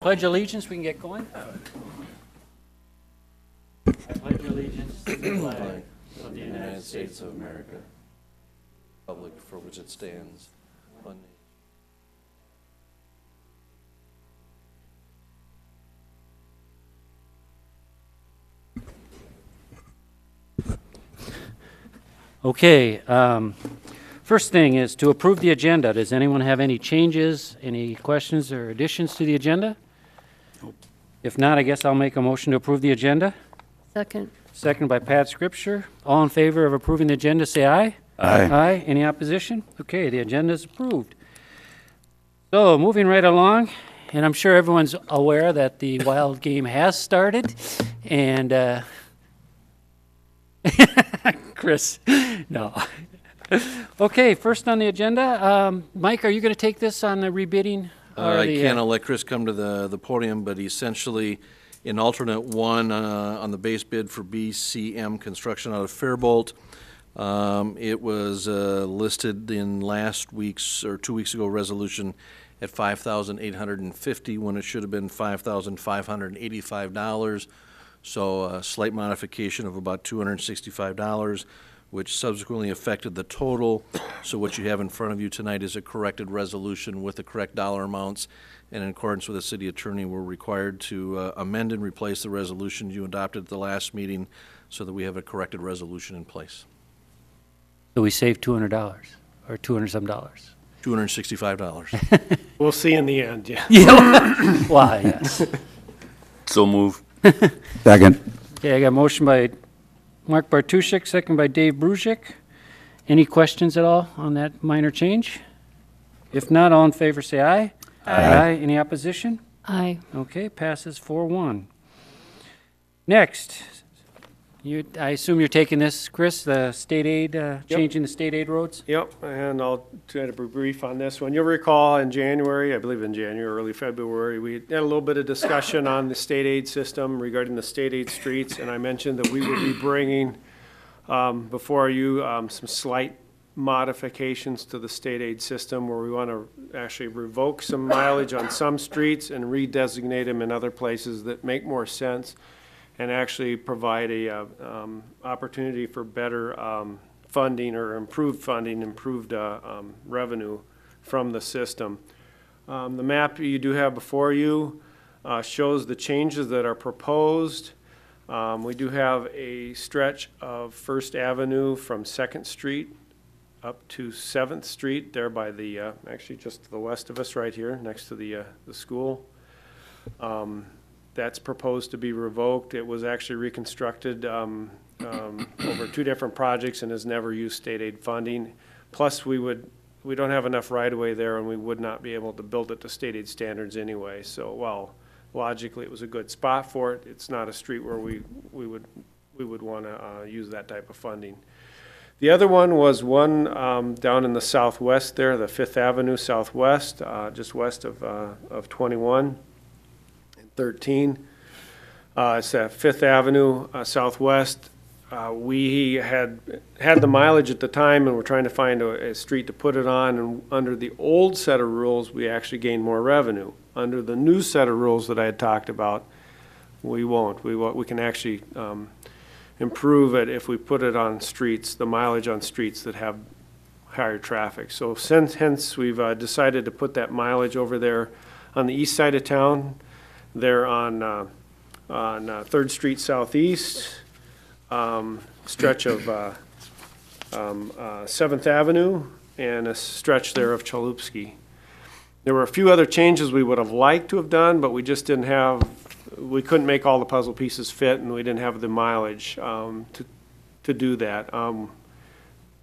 Pledge allegiance, we can get going. I pledge allegiance to the flag of the United States of America, republic for which it stands, one nation. Okay, first thing is to approve the agenda. Does anyone have any changes, any questions or additions to the agenda? If not, I guess I'll make a motion to approve the agenda. Second. Second by Pat Scripture. All in favor of approving the agenda, say aye. Aye. Aye. Any opposition? Okay, the agenda is approved. So, moving right along, and I'm sure everyone's aware that the wild game has started, and Chris, no. Okay, first on the agenda, Mike, are you going to take this on the rebidding? I can't let Chris come to the podium, but essentially, in alternate one on the base bid for BCM Construction out of Fairbolt, it was listed in last week's, or 2 weeks ago, resolution at $5,850 when it should have been $5,585. So a slight modification of about $265, which subsequently affected the total. So what you have in front of you tonight is a corrected resolution with the correct dollar amounts. And in accordance with the city attorney, we're required to amend and replace the resolution you adopted at the last meeting so that we have a corrected resolution in place. So we saved $200, or 200 some dollars. $265. We'll see in the end, yeah. Why, yes. So move. Second. Okay, I got a motion by Mark Bartuszczyk, second by Dave Brusick. Any questions at all on that minor change? If not, all in favor say aye. Aye. Any opposition? Aye. Okay, passes 4-1. Next, I assume you're taking this, Chris, the state aid, changing the state aid roads? Yep, and I'll try to be brief on this one. You'll recall in January, I believe in January, early February, we had a little bit of discussion on the state aid system regarding the state aid streets, and I mentioned that we would be bringing before you some slight modifications to the state aid system where we want to actually revoke some mileage on some streets and redesignate them in other places that make more sense, and actually provide a opportunity for better funding or improved funding, improved revenue from the system. The map you do have before you shows the changes that are proposed. We do have a stretch of First Avenue from 2nd Street up to 7th Street, there by the, actually just to the west of us right here, next to the school. That's proposed to be revoked. It was actually reconstructed over 2 different projects and has never used state aid funding. Plus, we don't have enough right-of-way there, and we would not be able to build it to state aid standards anyway. So, while logically it was a good spot for it, it's not a street where we would want to use that type of funding. The other one was one down in the southwest there, the 5th Avenue Southwest, just west of 21. 13. It's at 5th Avenue Southwest. We had the mileage at the time and we're trying to find a street to put it on, and under the old set of rules we actually gained more revenue. Under the new set of rules that I had talked about, we won't. We can actually improve it if we put it on streets, the mileage on streets that have higher traffic. So hence we've decided to put that mileage over there on the east side of town. There on 3rd Street Southeast, stretch of 7th Avenue, and a stretch there of Chalupski. There were a few other changes we would have liked to have done, but we just didn't have, we couldn't make all the puzzle pieces fit, and we didn't have the mileage to do that.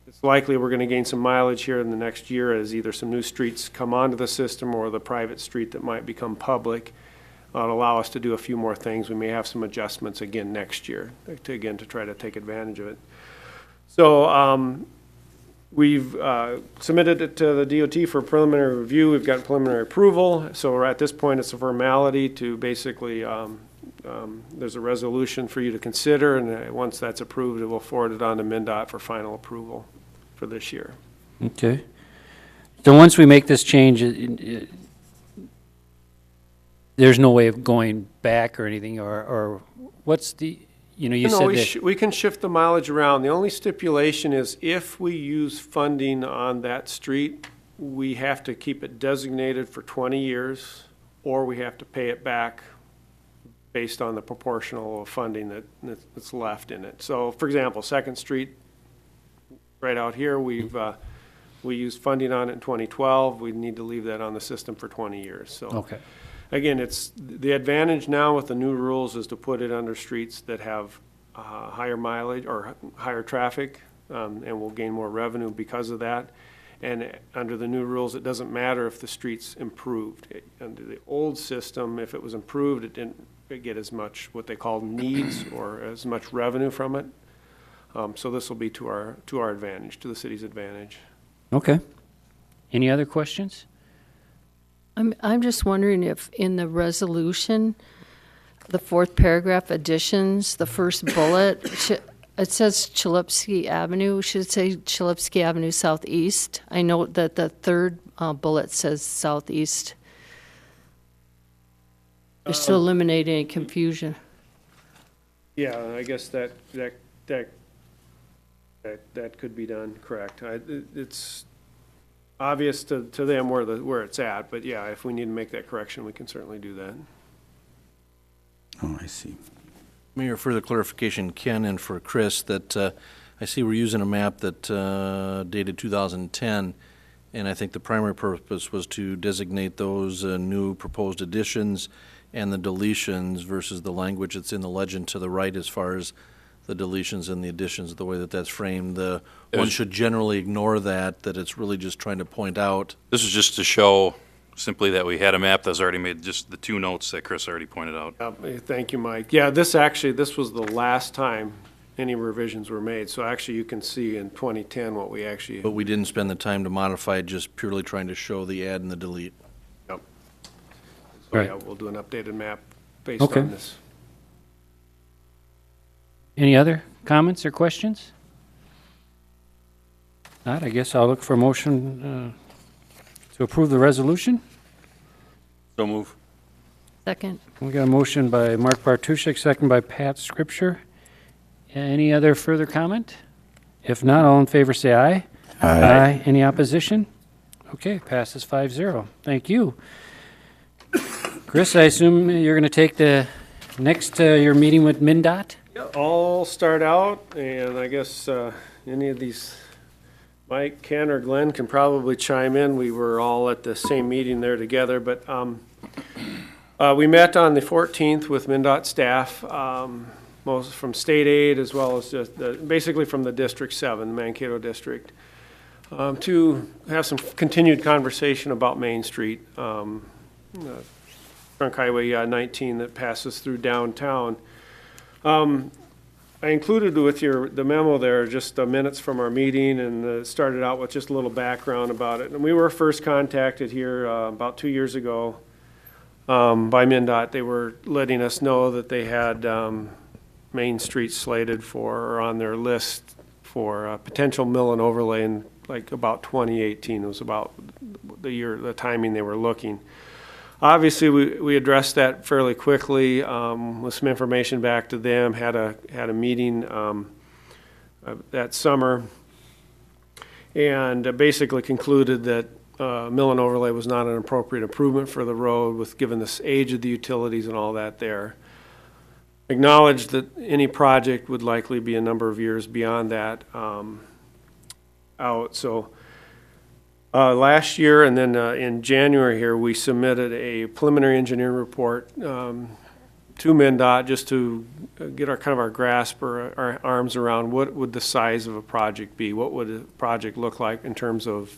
It's likely we're going to gain some mileage here in the next year as either some new streets come onto the system or the private street that might become public. It'll allow us to do a few more things. We may have some adjustments again next year to try to take advantage of it. So we've submitted it to the DOT for preliminary review. We've got preliminary approval. So we're at this point, it's a formality to basically, there's a resolution for you to consider, and once that's approved, it will forward it on to MnDOT for final approval for this year. Okay. So once we make this change, there's no way of going back or anything, or what's the, you know, you No, said we, that, we can shift the mileage around. The only stipulation is if we use funding on that street, we have to keep it designated for 20 years, or we have to pay it back based on the proportional of funding that's left in it. So, for example, Second Street, right out here, we used funding on it in 2012. We need to leave that on the system for 20 years. So, okay, again, it's, the advantage now with the new rules is to put it under streets that have higher mileage or higher traffic, and we'll gain more revenue because of that. And under the new rules, it doesn't matter if the street's improved. Under the old system, if it was improved, it didn't get as much what they call needs or as much revenue from it. So this will be to our advantage, to the city's advantage. okay. Any other questions? I'm just wondering if in the resolution, the fourth paragraph additions, the first bullet, it says Chalupski Avenue, should it say Chalupski Avenue Southeast? I note that the third bullet says Southeast. Just to eliminate any confusion. Yeah, I guess that could be done, correct. It's obvious to them where it's at, but yeah, if we need to make that correction, we can certainly do that. Oh, I see. Mayor, further clarification, Ken, and for Chris, that I see we're using a map that dated 2010, and I think the primary purpose was to designate those new proposed additions and the deletions versus the language that's in the legend to the right as far as the deletions and the additions, the way that that's framed. One should generally ignore that it's really just trying to point out. This is just to show simply that we had a map that's already made, just the two notes that Chris already pointed out. Thank you, Mike. Yeah, this was the last time any revisions were made, so actually you can see in 2010 what we actually. But we didn't spend the time to modify it, just purely trying to show the add and the delete. Yep. So Right. yeah, we'll do an updated map based Okay. on this. Any other comments or questions? Not, I guess I'll look for a motion to approve the resolution. So move. Second. We got a motion by Mark Bartuszczyk, second by Pat Scripture. Any other further comment? If not, all in favor say aye. Aye. Any opposition? Okay, passes 5-0. Thank you. Chris, I assume you're going to take the next, your meeting with MnDOT? I'll start out, and I guess any of these, Mike, Ken, or Glenn can probably chime in. We were all at the same meeting there together, but we met on the 14th with MnDOT staff, most from state aid as well as just basically from the District 7, the Mankato District, to have some continued conversation about Main Street, Trunk Highway 19 that passes through downtown. I included with the memo there just minutes from our meeting, and started out with just a little background about it. And we were first contacted here about 2 years ago by MnDOT. They were letting us know that they had Main Street slated for, or on their list for potential mill and overlay in like about 2018. It was about the timing they were looking. Obviously, we addressed that fairly quickly with some information back to them. Had a meeting that summer, and basically concluded that mill and overlay was not an appropriate improvement for the road, with given the age of the utilities and all that there. Acknowledged that any project would likely be a number of years beyond that out. So. Last year, and then in January here, we submitted a preliminary engineering report to MnDOT just to get our grasp or our arms around what would the size of a project be, what would a project look like in terms of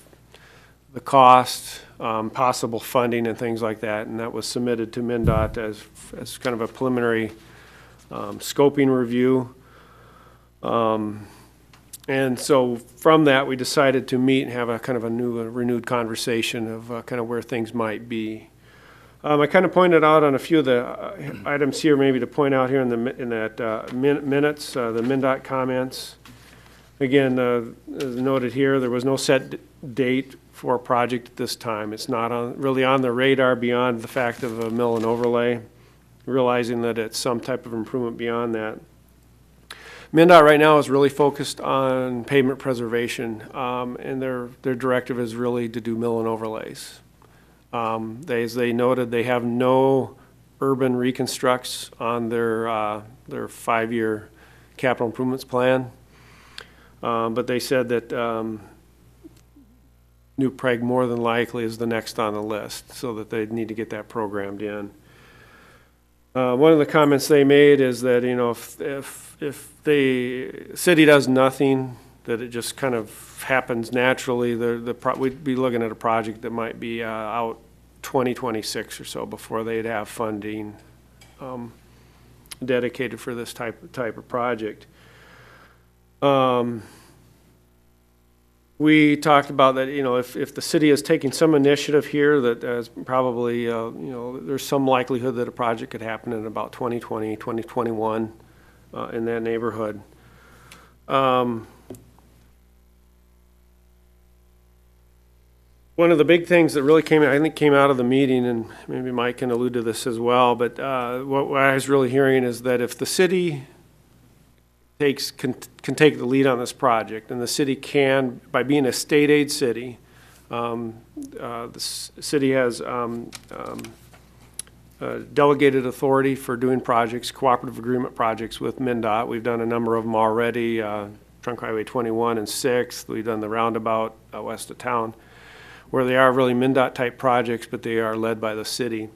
the cost, possible funding, and things like that. And that was submitted to MnDOT as kind of a preliminary scoping review. And so from that, we decided to meet and have a kind of a renewed conversation of kind of where things might be. I kind of pointed out on a few of the items here, maybe to point out here in that minutes, the MnDOT comments. Again, as noted here, there was no set date for a project at this time. It's not really on the radar beyond the fact of a mill and overlay, realizing that it's some type of improvement beyond that. MnDOT right now is really focused on pavement preservation, and their directive is really to do mill and overlays. As they noted, they have no urban reconstructs on their 5-year capital improvements plan. But they said that New Prague more than likely is the next on the list, so that they need to get that programmed in. One of the comments they made is that, you know, if the city does nothing, that it just kind of happens naturally, we'd be looking at a project that might be out 2026 or so before they'd have funding dedicated for this type of project. We talked about that, you know, if the city is taking some initiative here, that there's probably, you know, there's some likelihood that a project could happen in about 2020, 2021 in that neighborhood. One of the big things that really came out of the meeting, and maybe Mike can allude to this as well, but what I was really hearing is that if the city can take the lead on this project, and the city can, by being a state aid city, the city has delegated authority for doing projects, cooperative agreement projects with MnDOT. We've done a number of them already, Trunk Highway 21 and 6th. We've done the roundabout west of town, where they are really MnDOT type projects, but they are led by the city.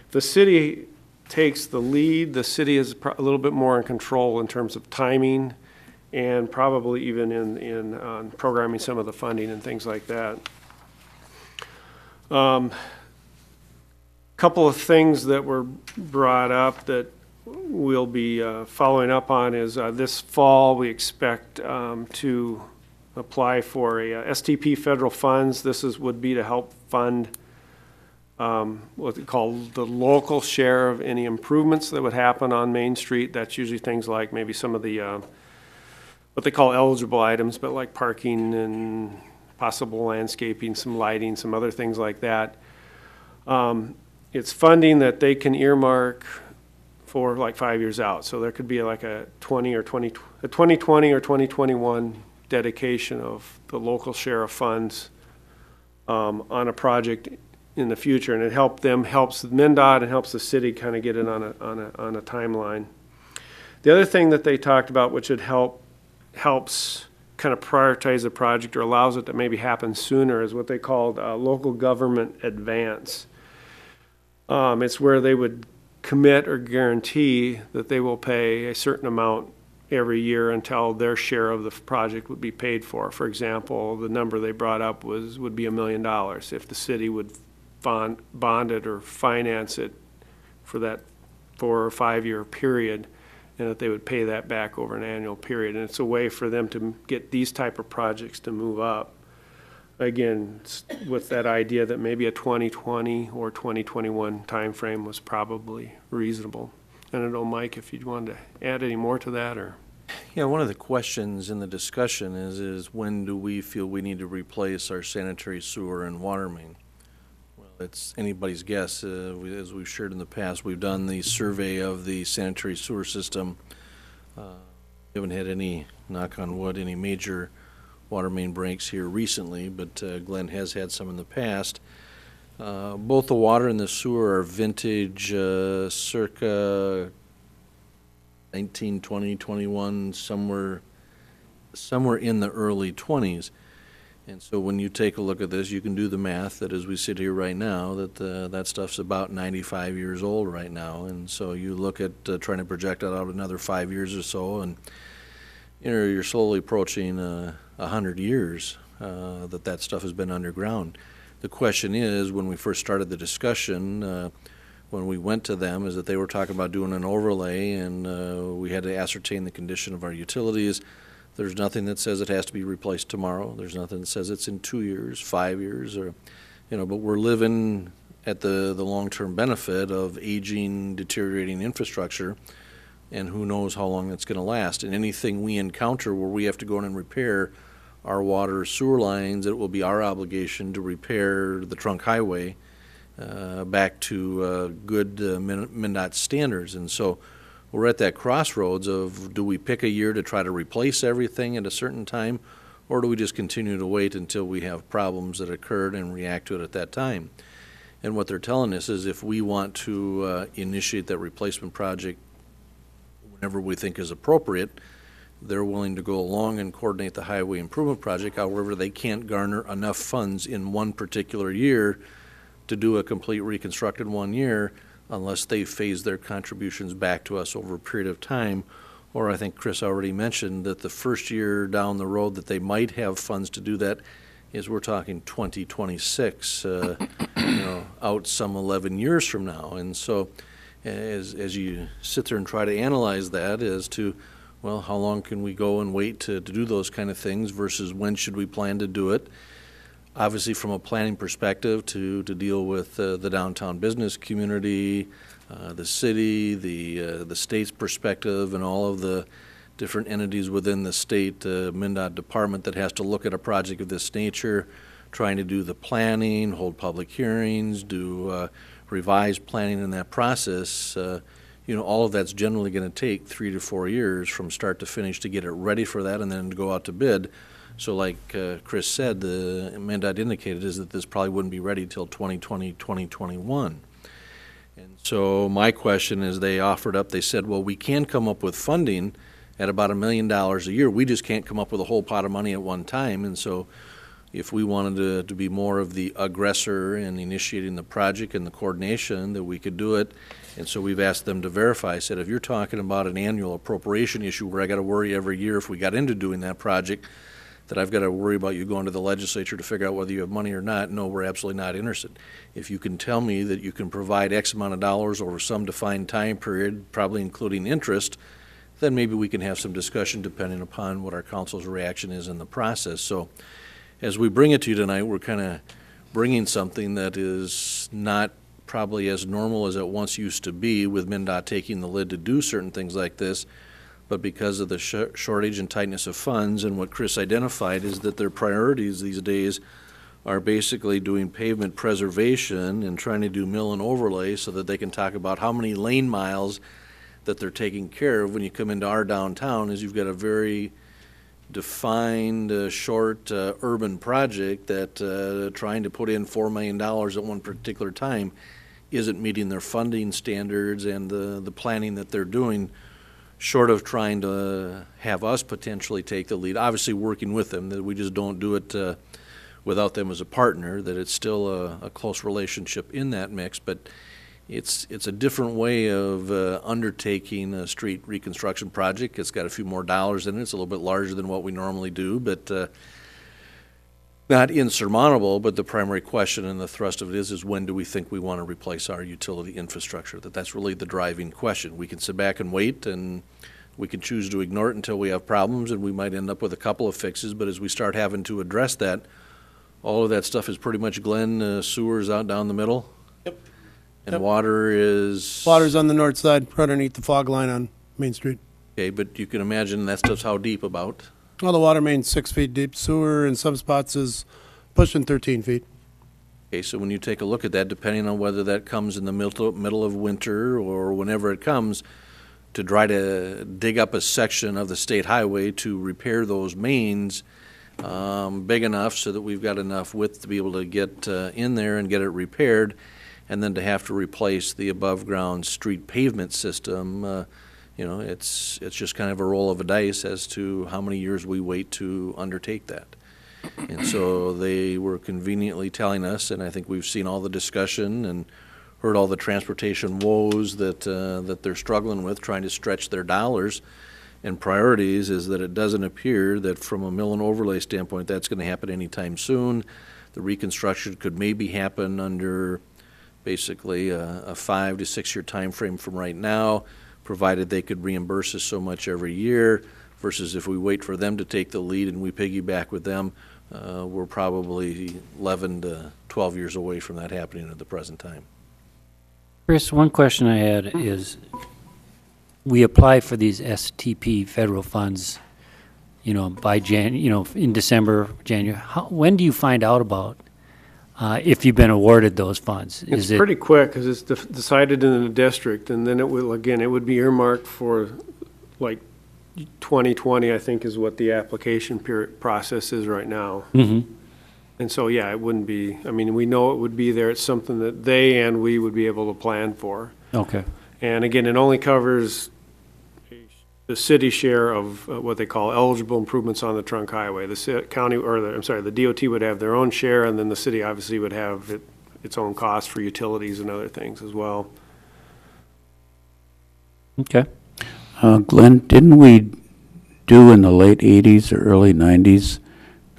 If the city takes the lead, the city is a little bit more in control in terms of timing, and probably even in programming some of the funding and things like that. Couple of things that were brought up that we'll be following up on is this fall we expect to apply for a STP federal funds. This would be to help fund what they call the local share of any improvements that would happen on Main Street. That's usually things like maybe some of the what they call eligible items, but like parking and possible landscaping, some lighting, some other things like that. It's funding that they can earmark for like 5 years out. So there could be like a 2020 or 2021 dedication of the local share of funds on a project in the future, and it helps MnDOT and helps the city kind of get it on a timeline. The other thing that they talked about, which would helps kind of prioritize the project or allows it to maybe happen sooner, is what they called local government advance. It's where they would commit or guarantee that they will pay a certain amount every year until their share of the project would be paid for. For example, the number they brought up would be $1 million if the city would bond it or finance it for that 4 or 5 year period, and that they would pay that back over an annual period. And it's a way for them to get these type of projects to move up. Again, with that idea that maybe a 2020 or 2021 timeframe was probably reasonable. I don't know, Mike, if you'd want to add any more to that, or? Yeah, one of the questions in the discussion is when do we feel we need to replace our sanitary sewer and water main? Well, it's anybody's guess. As we've shared in the past, we've done the survey of the sanitary sewer system. We haven't had any, knock on wood, any major water main breaks here recently, but Glenn has had some in the past. Both the water and the sewer are vintage circa 19, 20, 21, somewhere in the early 20s. And so when you take a look at this, you can do the math that as we sit here right now, that that stuff's about 95 years old right now. And so you look at trying to project that out another 5 years or so, and you know, you're slowly approaching 100 years that stuff has been underground. The question is, when we first started the discussion, when we went to them, is that they were talking about doing an overlay, and we had to ascertain the condition of our utilities. There's nothing that says it has to be replaced tomorrow. There's nothing that says it's in 2 years, 5 years, or, you know, but we're living at the long-term benefit of aging, deteriorating infrastructure, and who knows how long that's going to last. And anything we encounter where we have to go in and repair our water sewer lines, it will be our obligation to repair the trunk highway back to good MnDOT standards. And so we're at that crossroads of, do we pick a year to try to replace everything at a certain time, or do we just continue to wait until we have problems that occurred and react to it at that time? And what they're telling us is, if we want to initiate that replacement project whenever we think is appropriate, they're willing to go along and coordinate the highway improvement project. However, they can't garner enough funds in one particular year to do a complete reconstruct in 1 year unless they phase their contributions back to us over a period of time. Or I think Chris already mentioned that the first year down the road that they might have funds to do that is, we're talking 2026, out some 11 years from now. And so as you sit there and try to analyze that as to, well, how long can we go and wait to do those kind of things versus when should we plan to do it? Obviously, from a planning perspective, to deal with the downtown business community, the city, the state's perspective, and all of the different entities within the state MnDOT department that has to look at a project of this nature, trying to do the planning, hold public hearings, do revised planning in that process. All of that's generally going to take 3 to 4 years from start to finish to get it ready for that and then to go out to bid. So like Chris said, the MnDOT indicated is that this probably wouldn't be ready till 2020, 2021. And so my question is, they offered up, they said, well, we can come up with funding at about $1 million a year. We just can't come up with a whole pot of money at one time. And so if we wanted to be more of the aggressor in initiating the project and the coordination, that we could do it. And so we've asked them to verify. I said, if you're talking about an annual appropriation issue where I got to worry every year if we got into doing that project, that I've got to worry about you going to the legislature to figure out whether you have money or not, no, we're absolutely not interested. If you can tell me that you can provide X amount of dollars over some defined time period, probably including interest, then maybe we can have some discussion depending upon what our council's reaction is in the process. So as we bring it to you tonight, we're kind of bringing something that is not probably as normal as it once used to be, with MnDOT taking the lid to do certain things like this. But because of the shortage and tightness of funds, and what Chris identified is that their priorities these days are basically doing pavement preservation and trying to do mill and overlay so that they can talk about how many lane miles that they're taking care of. When you come into our downtown, is you've got a very defined, short urban project that trying to put in $4 million at one particular time isn't meeting their funding standards and the planning that they're doing, short of trying to have us potentially take the lead, obviously working with them, that we just don't do it without them as a partner, that it's still a close relationship in that mix. But it's a different way of undertaking a street reconstruction project. It's got a few more dollars in it. It's a little bit larger than what we normally do, but not insurmountable. But the primary question and the thrust of it is when do we think we want to replace our utility infrastructure? That's really the driving question. We can sit back and wait, and we can choose to ignore it until we have problems, and we might end up with a couple of fixes. But as we start having to address that, all of that stuff is pretty much Glen, sewers out down the middle. Yep. And Yep. Water's on the north side, right underneath the fog line on Main Street. okay, but you can imagine that stuff's how deep about. Well, the water main's 6 feet deep. Sewer in some spots is pushing 13 feet. Okay, so when you take a look at that, depending on whether that comes in the middle of winter or whenever it comes, to try to dig up a section of the state highway to repair those mains big enough so that we've got enough width to be able to get in there and get it repaired, and then to have to replace the above-ground street pavement system, it's just kind of a roll of a dice as to how many years we wait to undertake that. And so they were conveniently telling us, and I think we've seen all the discussion and heard all the transportation woes that they're struggling with, trying to stretch their dollars and priorities, is that it doesn't appear that from a mill and overlay standpoint that's going to happen anytime soon. The reconstruction could maybe happen under basically a 5 to 6 year time frame from right now, provided they could reimburse us so much every year, versus if we wait for them to take the lead and we piggyback with them, we're probably 11 to 12 years away from that happening at the present time. Chris, one question I had is, we apply for these STP federal funds, by in December, January? When do you find out about if you've been awarded those funds? It's pretty quick because it's decided in the district, and then it would be earmarked for like 2020, I think, is what the application period process is right now. Mm-hmm. And so, yeah, it wouldn't be, I mean, we know it would be there. It's something that they and we would be able to plan for. Okay. And again, it only covers the city share of what they call eligible improvements on the trunk highway. The county, or the DOT would have their own share, and then the city obviously would have its own cost for utilities and other things as well. Okay. Glenn, didn't we do in the late 80s or early 90s,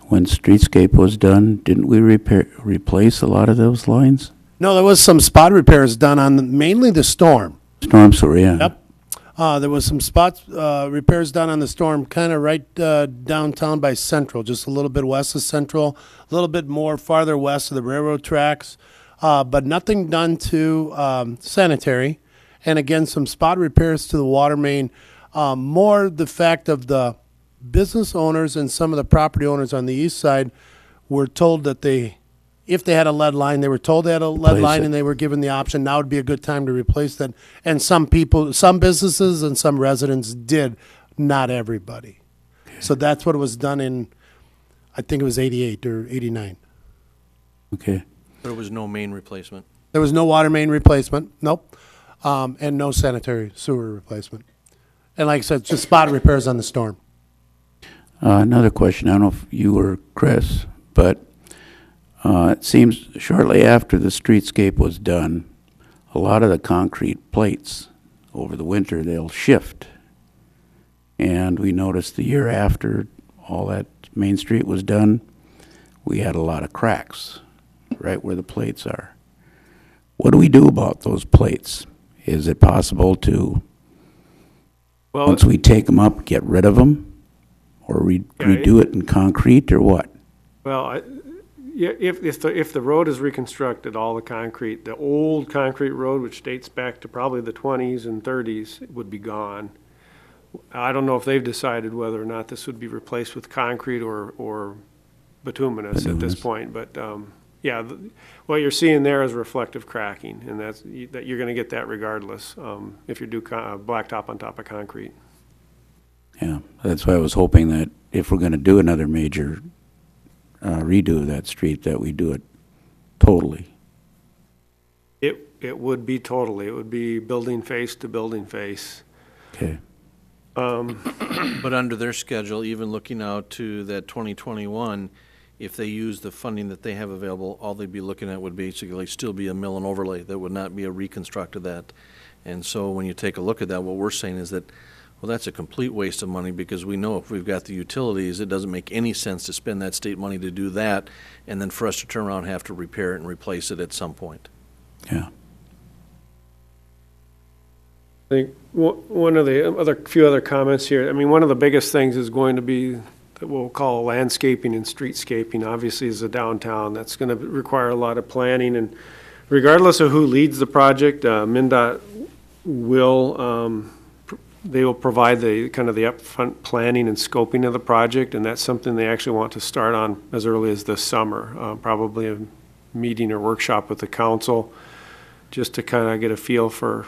when streetscape was done, didn't we replace a lot of those lines? No, there was some spot repairs done on mainly the storm. Storm sewer, yeah. Yep. There was some spot repairs done on the storm, kind of right downtown by Central, just a little bit west of Central, a little bit more farther west of the railroad tracks, but nothing done to sanitary. And again, some spot repairs to the water main. More the fact of the business owners and some of the property owners on the east side were told that if they had a lead line, they were told they had a lead Replace line, it. and they were given the option. Now would be a good time to replace that. And some people, some businesses and some residents did, not everybody. So that's what it was done in, I think it was 88 or 89. Okay. There was no main replacement. There was no water main replacement, nope, and no sanitary sewer replacement. And like I said, just spot repairs on the storm. Another question, I don't know if you or Chris, but it seems shortly after the streetscape was done, a lot of the concrete plates over the winter, they'll shift. And we noticed the year after all that Main Street was done, we had a lot of cracks right where the plates are. What do we do about those plates? Is it possible to, Well, once we take them up, get rid of them? Or redo it in concrete, or what? well, yeah, if the road is reconstructed, all the concrete, the old concrete road, which dates back to probably the 20s and 30s, would be gone. I don't know if they've decided whether or not this would be replaced with concrete or bituminous at this Bituminous. point, but yeah, what you're seeing there is reflective cracking, and that you're going to get that regardless if you do blacktop on top of concrete. Yeah, that's why I was hoping that if we're going to do another major redo of that street, that we do it totally. It would be totally. It would be building face to building face. Okay. But under their schedule, even looking out to that 2021, if they use the funding that they have available, all they'd be looking at would basically still be a mill and overlay. There would not be a reconstruct of that. And so when you take a look at that, what we're saying is that, well, that's a complete waste of money, because we know if we've got the utilities, it doesn't make any sense to spend that state money to do that, and then for us to turn around and have to repair it and replace it at some point. Yeah. I think one of the few other comments here, I mean, one of the biggest things is going to be that we'll call landscaping and streetscaping. Obviously, is the downtown. That's going to require a lot of planning, and regardless of who leads the project, MnDOT will they will provide the kind of the upfront planning and scoping of the project, and that's something they actually want to start on as early as this summer. Probably a meeting or workshop with the council, just to kind of get a feel for,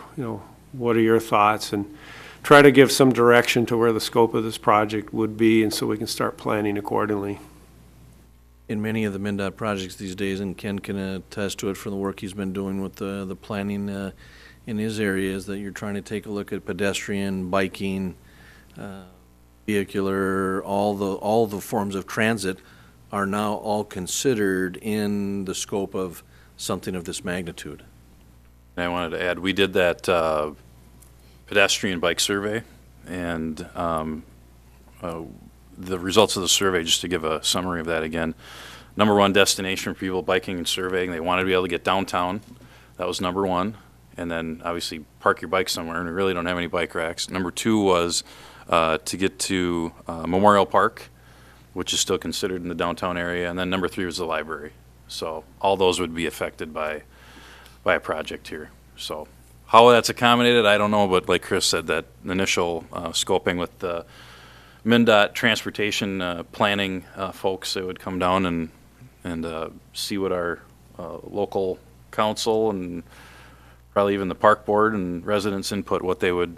what are your thoughts, and try to give some direction to where the scope of this project would be, and so we can start planning accordingly. In many of the MnDOT projects these days, and Ken can attest to it from the work he's been doing with the planning in his areas, that you're trying to take a look at pedestrian, biking, vehicular, all the forms of transit are now all considered in the scope of something of this magnitude. And I wanted to add, we did that pedestrian bike survey, and the results of the survey, just to give a summary of that again, number one destination for people biking and surveying, they wanted to be able to get downtown. That was number one. And then obviously park your bike somewhere, and we really don't have any bike racks. Number two was to get to Memorial Park, which is still considered in the downtown area. And then number three was the library. So all those would be affected by a project here. So how that's accommodated, I don't know, but like Chris said, that initial scoping with the MnDOT transportation planning folks that would come down and see what our local council and probably even the park board and residents input, what they would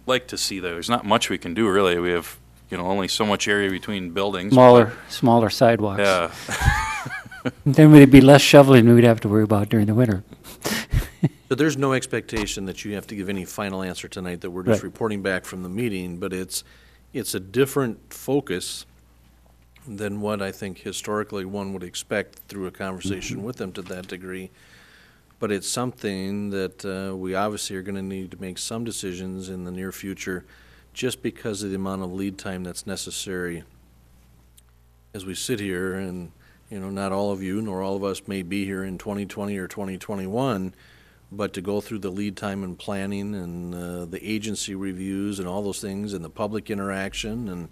like to see there. There's not much we can do, really. We have, only so much area between buildings. Smaller sidewalks. Yeah. Then there'd be less shoveling we'd have to worry about during the winter. So there's no expectation that you have to give any final answer tonight, that we're just Right. reporting back from the meeting, but it's a different focus than what I think historically one would expect through a conversation with them to that degree. But it's something that we obviously are going to need to make some decisions in the near future, just because of the amount of lead time that's necessary as we sit here. And, not all of you nor all of us may be here in 2020 or 2021, but to go through the lead time and planning and the agency reviews and all those things and the public interaction and,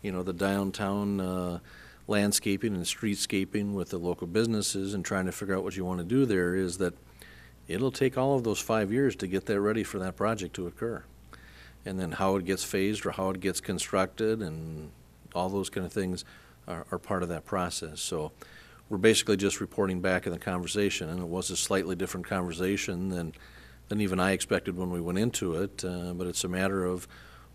the downtown landscaping and streetscaping with the local businesses and trying to figure out what you want to do there, is that it'll take all of those 5 years to get that ready for that project to occur. And then how it gets phased or how it gets constructed and all those kind of things are part of that process. So we're basically just reporting back in the conversation, and it was a slightly different conversation than even I expected when we went into it, but it's a matter of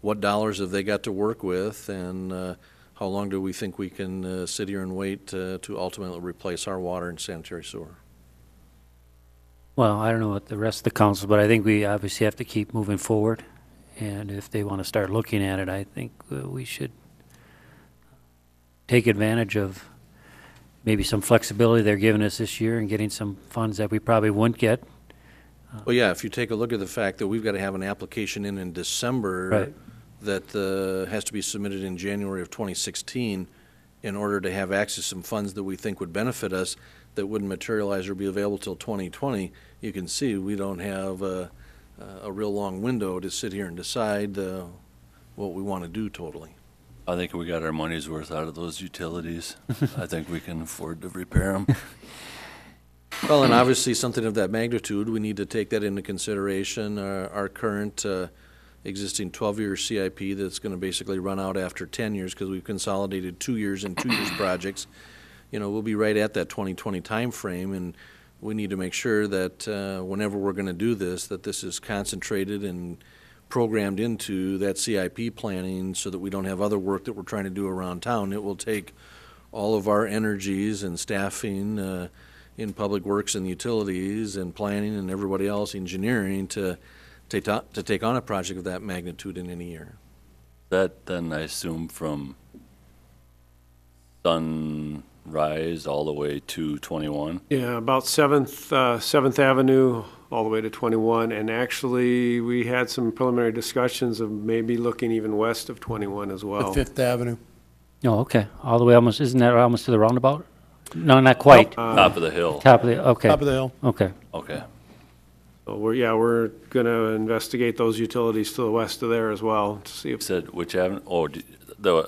what dollars have they got to work with, and how long do we think we can sit here and wait to ultimately replace our water and sanitary sewer. Well, I don't know what the rest of the council, but I think we obviously have to keep moving forward. And if they want to start looking at it, I think we should take advantage of maybe some flexibility they're giving us this year and getting some funds that we probably wouldn't get. Well, yeah, if you take a look at the fact that we've got to have an application in December Right. that has to be submitted in January of 2016 in order to have access to some funds that we think would benefit us that wouldn't materialize or be available till 2020, you can see we don't have a real long window to sit here and decide what we want to do totally. I think we got our money's worth out of those utilities. I think we can afford to repair them. Well, and obviously something of that magnitude, we need to take that into consideration. Our current existing 12-year CIP that's going to basically run out after 10 years because we've consolidated 2 years and 2 years projects. We'll be right at that 2020 timeframe, and we need to make sure that whenever we're going to do this, that this is concentrated and programmed into that CIP planning so that we don't have other work that we're trying to do around town. It will take all of our energies and staffing in public works and utilities and planning and everybody else, engineering, to take on a project of that magnitude in any year. That then, I assume, from Sunrise all the way to 21. Yeah, about 7th Avenue all the way to 21, and actually, we had some preliminary discussions of maybe looking even west of 21 as The well. Fifth Avenue. Oh, okay. All the way almost, isn't that almost to the roundabout? No, not quite. Top of the hill. Top of the, okay, Top of the hill. okay. Okay. So we're gonna investigate those utilities to the west of there as well, to see You if. said which avenue? Oh,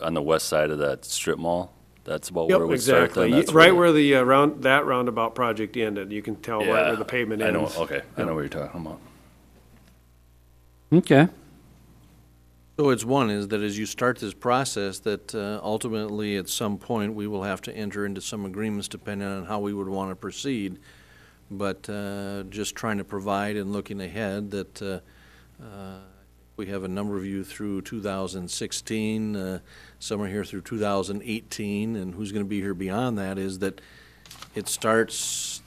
on the west side of that strip mall? That's about Yep, where we start exactly. then? That's Right where the that roundabout project ended, you can tell right where the pavement I ends. know, okay. I know what you're talking about. Okay. So it's one, is that as you start this process, that ultimately at some point, we will have to enter into some agreements depending on how we would want to proceed. But just trying to provide and looking ahead that we have a number of you through 2016, some are here through 2018, and who's going to be here beyond that, is that it starts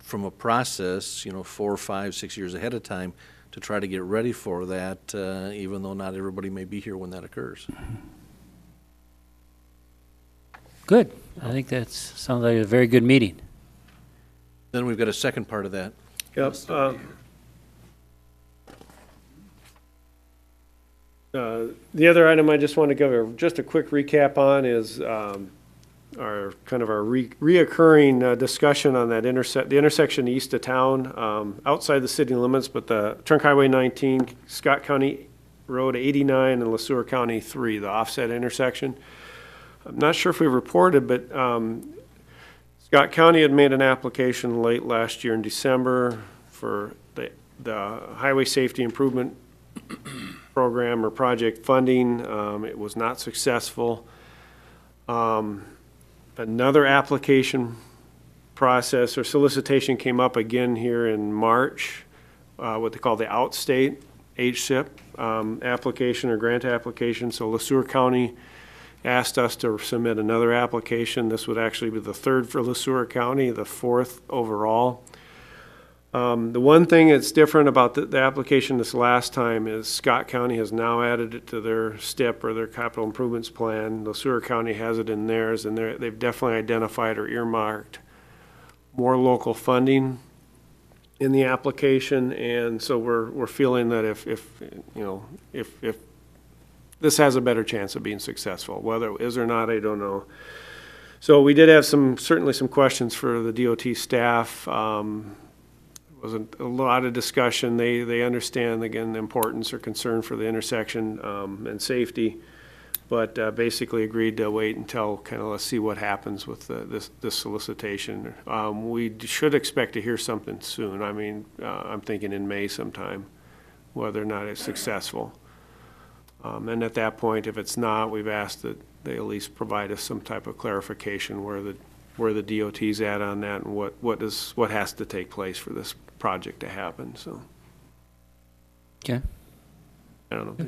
from a process, 4, 5, 6 years ahead of time to try to get ready for that, even though not everybody may be here when that occurs. Good. I think that sounds like a very good meeting. Then we've got a second part of that. Yep. The other item I just want to give just a quick recap on is our reoccurring discussion on that the intersection east of town, outside the city limits, but the Trunk Highway 19, Scott County Road 89, and LeSueur County 3, the offset intersection. I'm not sure if we reported, but Scott County had made an application late last year in December for the highway safety improvement program or project funding. It was not successful. Another application process or solicitation came up again here in March, what they call the outstate HSIP application or grant application. So Le County asked us to submit another application. This would actually be the third for Le County, the fourth overall. The one thing that's different about the application this last time is Scott County has now added it to their STIP or their capital improvements plan. Le County has it in theirs, and they've definitely identified or earmarked more local funding in the application. And so we're feeling that if this has a better chance of being successful. Whether it is or not, I don't know. So we did have certainly some questions for the DOT staff. Wasn't a lot of discussion. They understand, again, the importance or concern for the intersection and safety, but basically agreed to wait until let's see what happens with this solicitation. We should expect to hear something soon. I mean, I'm thinking in May sometime, whether or not it's successful. And at that point, if it's not, we've asked that they at least provide us some type of clarification where the DOT's at on that and what has to take place for this project to happen. So, Okay. I don't know.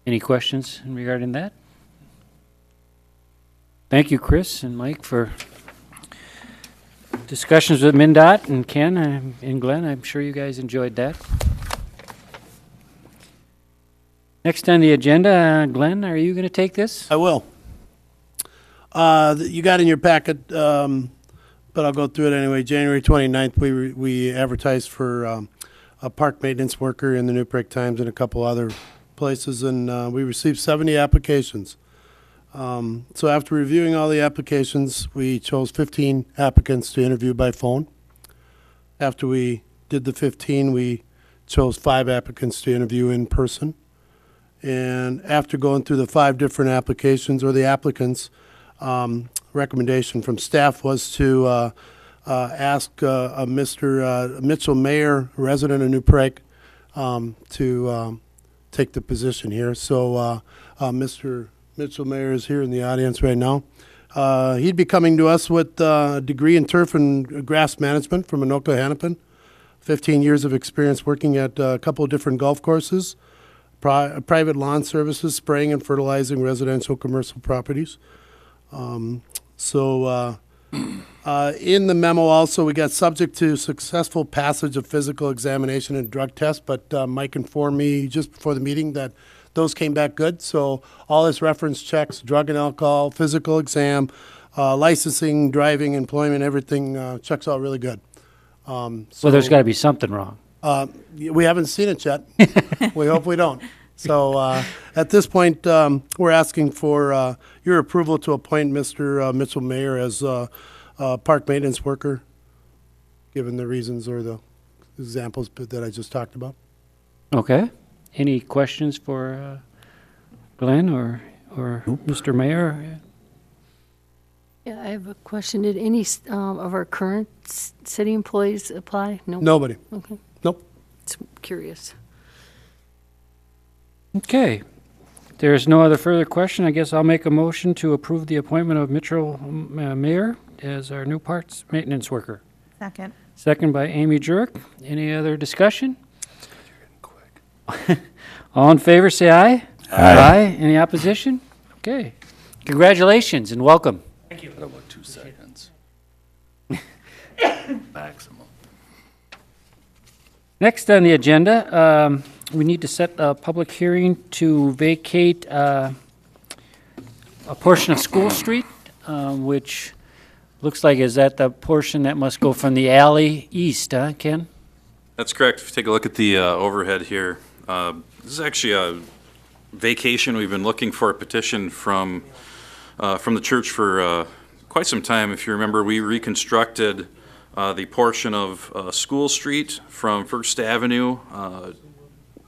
Any questions regarding that? Thank you, Chris and Mike, for discussions with MnDOT and Ken and Glenn. I'm sure you guys enjoyed that. Next on the agenda, Glenn, are you going to take this? I will. You got in your packet, but I'll go through it anyway. January 29th, we advertised for a park maintenance worker in the New Prague Times and a couple other places, and we received 70 applications. So after reviewing all the applications, we chose 15 applicants to interview by phone. After we did the 15, we chose 5 applicants to interview in person. And after going through the 5 different applications or the applicants, recommendation from staff was to ask Mr. Mitchell Mayer, resident of New Prague, to take the position here. So Mr. Mitchell Mayer is here in the audience right now. He'd be coming to us with a degree in turf and grass management from Anoka Hennepin, 15 years of experience working at a couple of different golf courses, private lawn services, spraying and fertilizing residential commercial properties. In the memo also, we got subject to successful passage of physical examination and drug test, but Mike informed me just before the meeting that those came back good. So all his reference checks, drug and alcohol, physical exam, licensing, driving, employment, everything checks out really good. Well, there's got to be something wrong. We haven't seen it yet. We hope we don't. So at this point, we're asking for your approval to appoint Mr. Mitchell Mayer as a park maintenance worker, given the reasons or the examples that I just talked about. Okay. Any questions for Glenn or Mr. Mayer? Yeah, I have a question. Did any of our current city employees apply? No. Nobody. Okay. Nope. Just curious. Okay. There's no other further question. I guess I'll make a motion to approve the appointment of Mitchell Mayer as our new parks maintenance worker. Second. Second by Amy Jurek. Any other discussion? All in favor, say aye. Aye. Any opposition? Okay. Congratulations and welcome. What about 2 seconds? Maximum. Next on the agenda, we need to set a public hearing to vacate a portion of School Street, which looks like is that the portion that must go from the alley east, huh, Ken? That's correct. If you take a look at the overhead here, this is actually a vacation. We've been looking for a petition from the church for quite some time. If you remember, we reconstructed the portion of School Street from First Avenue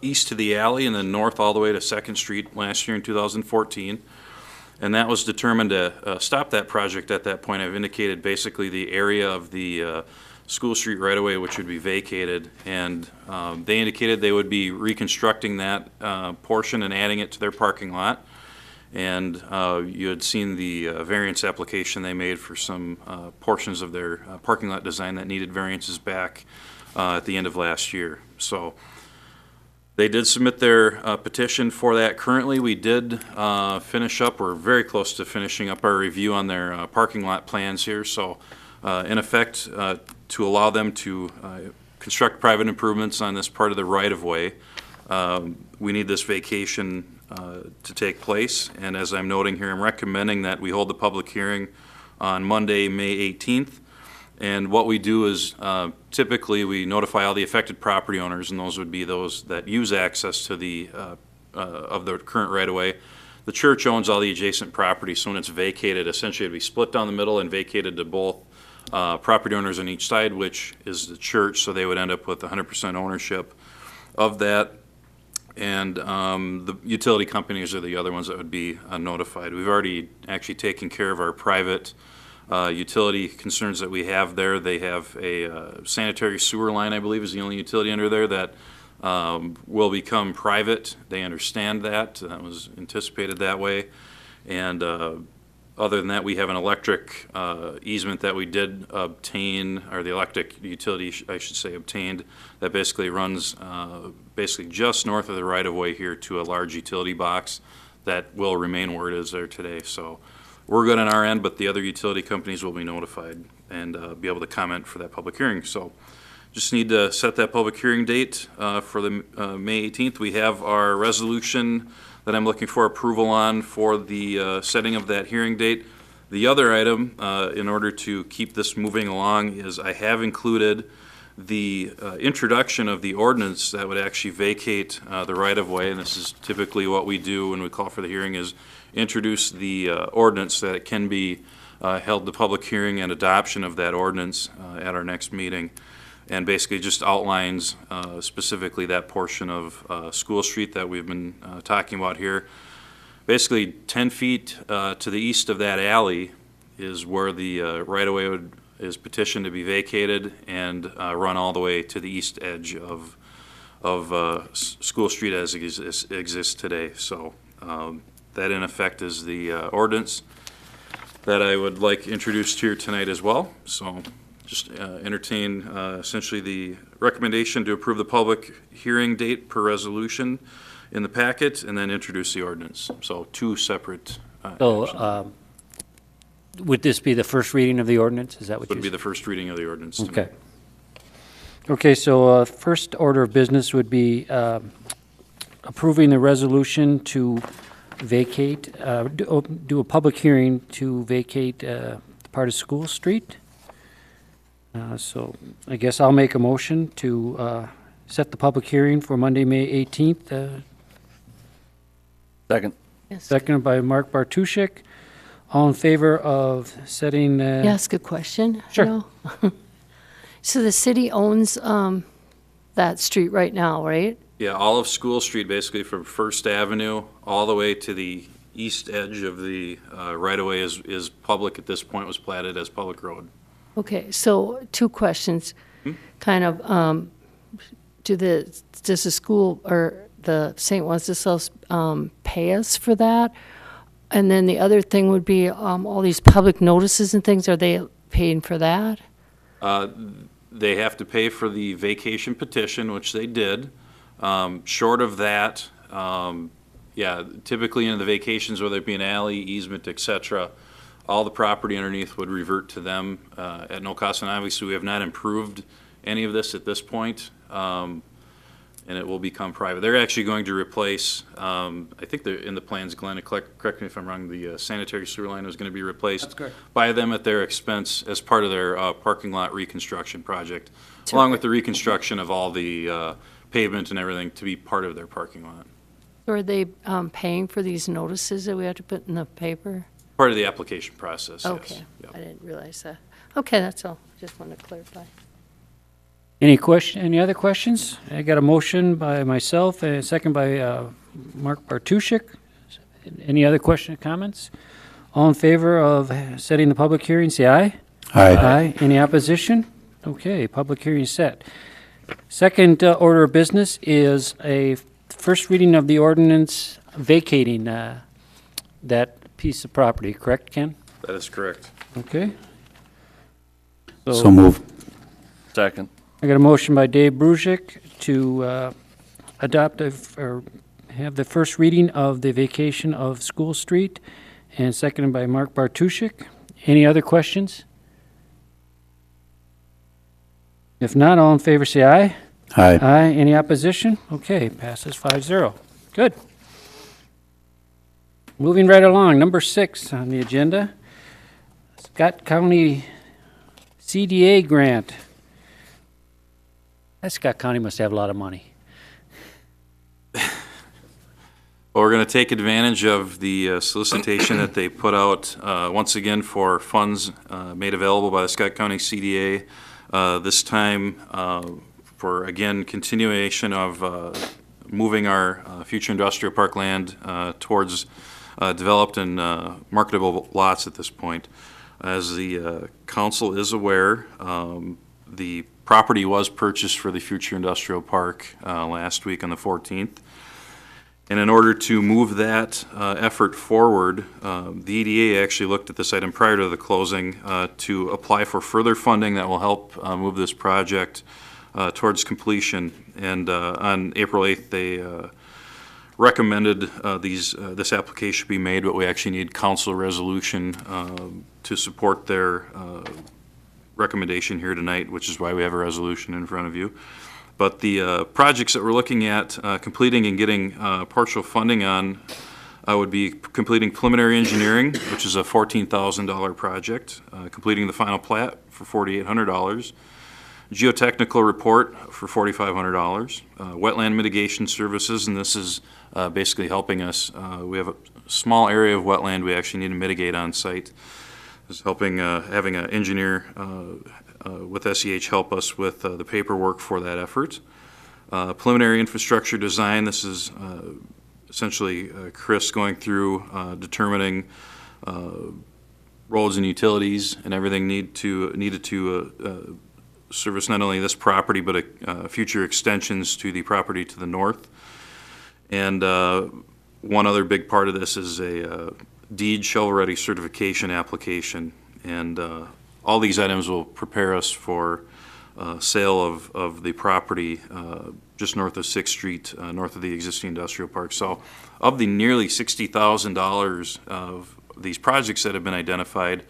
east to the alley and then north all the way to 2nd Street last year in 2014. And that was determined to stop that project at that point. I've indicated basically the area of the School Street right-of-way, which would be vacated. And they indicated they would be reconstructing that portion and adding it to their parking lot. And you had seen the variance application they made for some portions of their parking lot design that needed variances back at the end of last year. So they did submit their petition for that. Currently, we did finish up, or very close to finishing up our review on their parking lot plans here. So in effect, to allow them to construct private improvements on this part of the right-of-way, we need this vacation to take place. And as I'm noting here, I'm recommending that we hold the public hearing on Monday, May 18th. And what we do is typically we notify all the affected property owners, and those would be those that use access to the of the current right-of-way. The church owns all the adjacent property, so when it's vacated, essentially it'd be split down the middle and vacated to both property owners on each side, which is the church, so they would end up with 100% ownership of that. And the utility companies are the other ones that would be notified. We've already actually taken care of our private utility concerns that we have there. They have a sanitary sewer line, I believe, is the only utility under there that will become private. They understand that. That was anticipated that way. And other than that, we have an electric easement that we did obtain, or the electric utility, I should say, obtained, that basically runs basically just north of the right-of-way here to a large utility box that will remain where it is there today. So we're good on our end, but the other utility companies will be notified and be able to comment for that public hearing. So just need to set that public hearing date for the May 18th. We have our resolution that I'm looking for approval on for the setting of that hearing date. The other item, in order to keep this moving along, is I have included the introduction of the ordinance that would actually vacate the right-of-way, and this is typically what we do when we call for the hearing, is introduce the ordinance that it can be held the public hearing and adoption of that ordinance at our next meeting, and basically just outlines specifically that portion of School Street that we've been talking about here. Basically 10 feet to the east of that alley is where the right-of-way is petitioned to be vacated and run all the way to the east edge of School Street as it exists today. So that in effect is the ordinance that I would like introduced here tonight as well. So just entertain essentially the recommendation to approve the public hearing date per resolution in the packet, and then introduce the ordinance. So two separate actions. So, would this be the first reading of the ordinance? Is that what you Would be said? the first reading of the ordinance tonight. Okay. Okay, so first order of business would be approving the resolution to vacate, do a public hearing to vacate the part of School Street. So I guess I'll make a motion to set the public hearing for Monday, May 18th. Second. Seconded by Mark Bartuszczyk. All in favor of setting? Can I ask a question? Sure. No? So the city owns that street right now, right? Yeah, all of School Street, basically from First Avenue all the way to the east edge of the right-of-way is public at this point, was platted as public road. Okay, so two questions. Kind of, does the school or the St. Wenceslaus pay us for that? And then the other thing would be all these public notices and things, are they paying for that? They have to pay for the vacation petition, which they did. Short of that, yeah, typically in the vacations, whether it be an alley, easement, et cetera, all the property underneath would revert to them at no cost. And obviously, we have not improved any of this at this point, and it will become private. They're actually going to replace, I think they're in the plans, Glenn, correct me if I'm wrong, the sanitary sewer line was going to be replaced by them at their expense as part of their parking lot reconstruction project, along with the reconstruction of all the pavement and everything to be part of their parking lot. Or are they paying for these notices that we have to put in the paper? Part of the application process, yes. Okay, Yep. I didn't realize that. Okay, that's all. Just wanted to clarify. Any other questions? I got a motion by myself, and a second by Mark Bartuszczyk. Any other question or comments? All in favor of setting the public hearing, say aye. Aye. Aye. Any opposition? Okay, public hearing set. Second order of business is a first reading of the ordinance vacating that piece of property, correct, Ken? That is correct. Okay. So move. Second. I got a motion by Dave Brusick to adopt or have the first reading of the vacation of School Street, and seconded by Mark Bartuszczyk. Any other questions? If not, all in favor say aye. Aye. Aye. Any opposition? Okay, passes 5-0. Good. Moving right along, number 6 on the agenda, Scott County CDA grant. That Scott County must have a lot of money. Well, we're going to take advantage of the solicitation that they put out once again for funds made available by the Scott County CDA. This time for, again, continuation of moving our future industrial park land towards developed and marketable lots at this point. As the council is aware, the property was purchased for the future industrial park last week on the 14th. And in order to move that effort forward, the EDA actually looked at this item prior to the closing to apply for further funding that will help move this project towards completion. And on April 8th, they recommended this application be made, but we actually need council resolution to support their recommendation here tonight, which is why we have a resolution in front of you. But the projects that we're looking at completing and getting partial funding on would be completing preliminary engineering, which is a $14,000 project, completing the final plat for $4,800, geotechnical report for $4,500, wetland mitigation services, and this is basically helping us. We have a small area of wetland we actually need to mitigate on site. This is helping having an engineer with SEH help us with the paperwork for that effort. Preliminary infrastructure design, this is essentially Chris going through determining roads and utilities and everything needed to service not only this property but future extensions to the property to the north. And one other big part of this is a deed shovel-ready certification application, and all these items will prepare us for sale of the property just north of 6th Street, north of the existing industrial park. So of the nearly $60,000 of these projects that have been identified,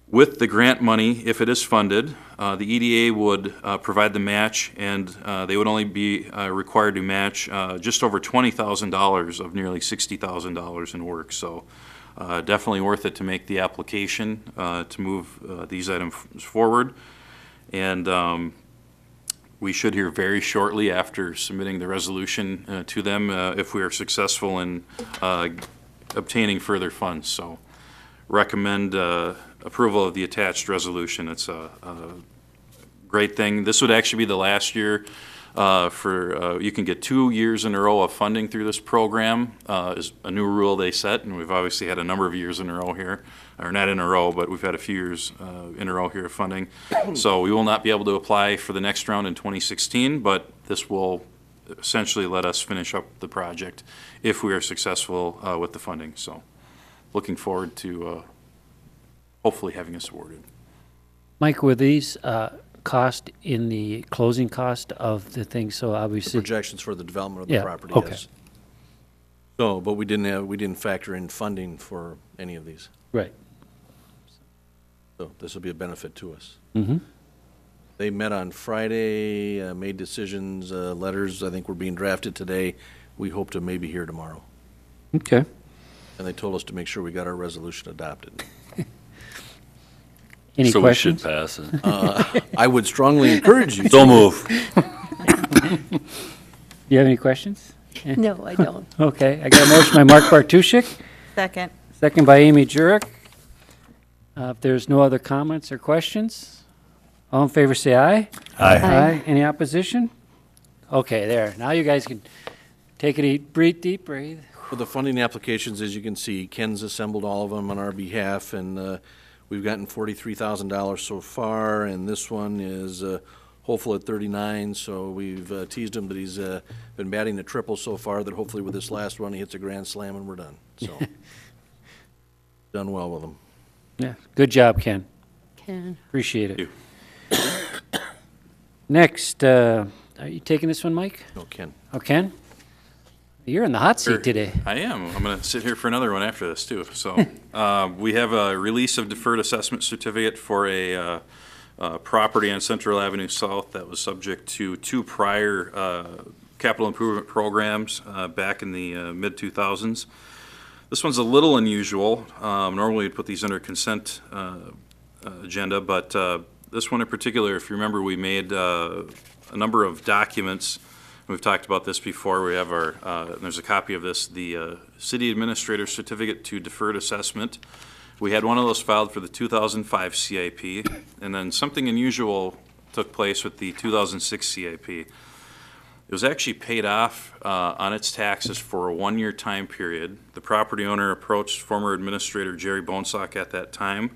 with the grant money, if it is funded, the EDA would provide the match, and they would only be required to match just over $20,000 of nearly $60,000 in work. So definitely worth it to make the application to move these items forward. And we should hear very shortly after submitting the resolution to them if we are successful in obtaining further funds. So recommend approval of the attached resolution. It's a great thing. This would actually be the last year you can get 2 years in a row of funding through this program, is a new rule they set, and we've obviously had a number of years in a row here, or not in a row, but we've had a few years in a row here of funding. So we will not be able to apply for the next round in 2016, but this will essentially let us finish up the project if we are successful with the funding. So looking forward to hopefully having us awarded. Mike, were these cost in the closing cost of the thing? So obviously, Projections for the development of the Yeah, property, okay. yes. So, but we didn't factor in funding for any of these. right. So this will be a benefit to us. Mm-hmm. They met on Friday, made decisions, letters I think were being drafted today. We hope to maybe hear tomorrow. Okay. And they told us to make sure we got our resolution adopted. Any So questions? we should pass it. I would strongly encourage you to. So move. Do you have any questions? No, I don't. Okay, I got a motion by Mark Bartuszczyk, Second. second by Amy Jurek. If there's no other comments or questions, all in favor say aye. Aye. Any opposition? Okay, there. Now you guys can take it, breathe deep, breathe. For the funding applications, as you can see, Ken's assembled all of them on our behalf, and We've gotten $43,000 so far, and this one is hopeful at 39, so we've teased him that he's been batting the triple so far, that hopefully with this last one, he hits a grand slam and we're done. So, done well with him. Yeah, good job, Ken. Ken. Appreciate it. Thank Next, are you taking this one, Mike? No, Ken. Oh, Ken? You're in the hot Sure. seat today. I am. I'm going to sit here for another one after this, too. So we have a release of deferred assessment certificate for a property on Central Avenue South that was subject to two prior capital improvement programs back in the mid-2000s. This one's a little unusual. Normally we'd put these under consent agenda, but this one in particular, if you remember, we made a number of documents. We've talked about this before. We have our, there's a copy of this, the City Administrator Certificate to Deferred Assessment. We had one of those filed for the 2005 CIP, and then something unusual took place with the 2006 CIP. It was actually paid off on its taxes for a one-year time period. The property owner approached former Administrator Jerry Bonesock at that time,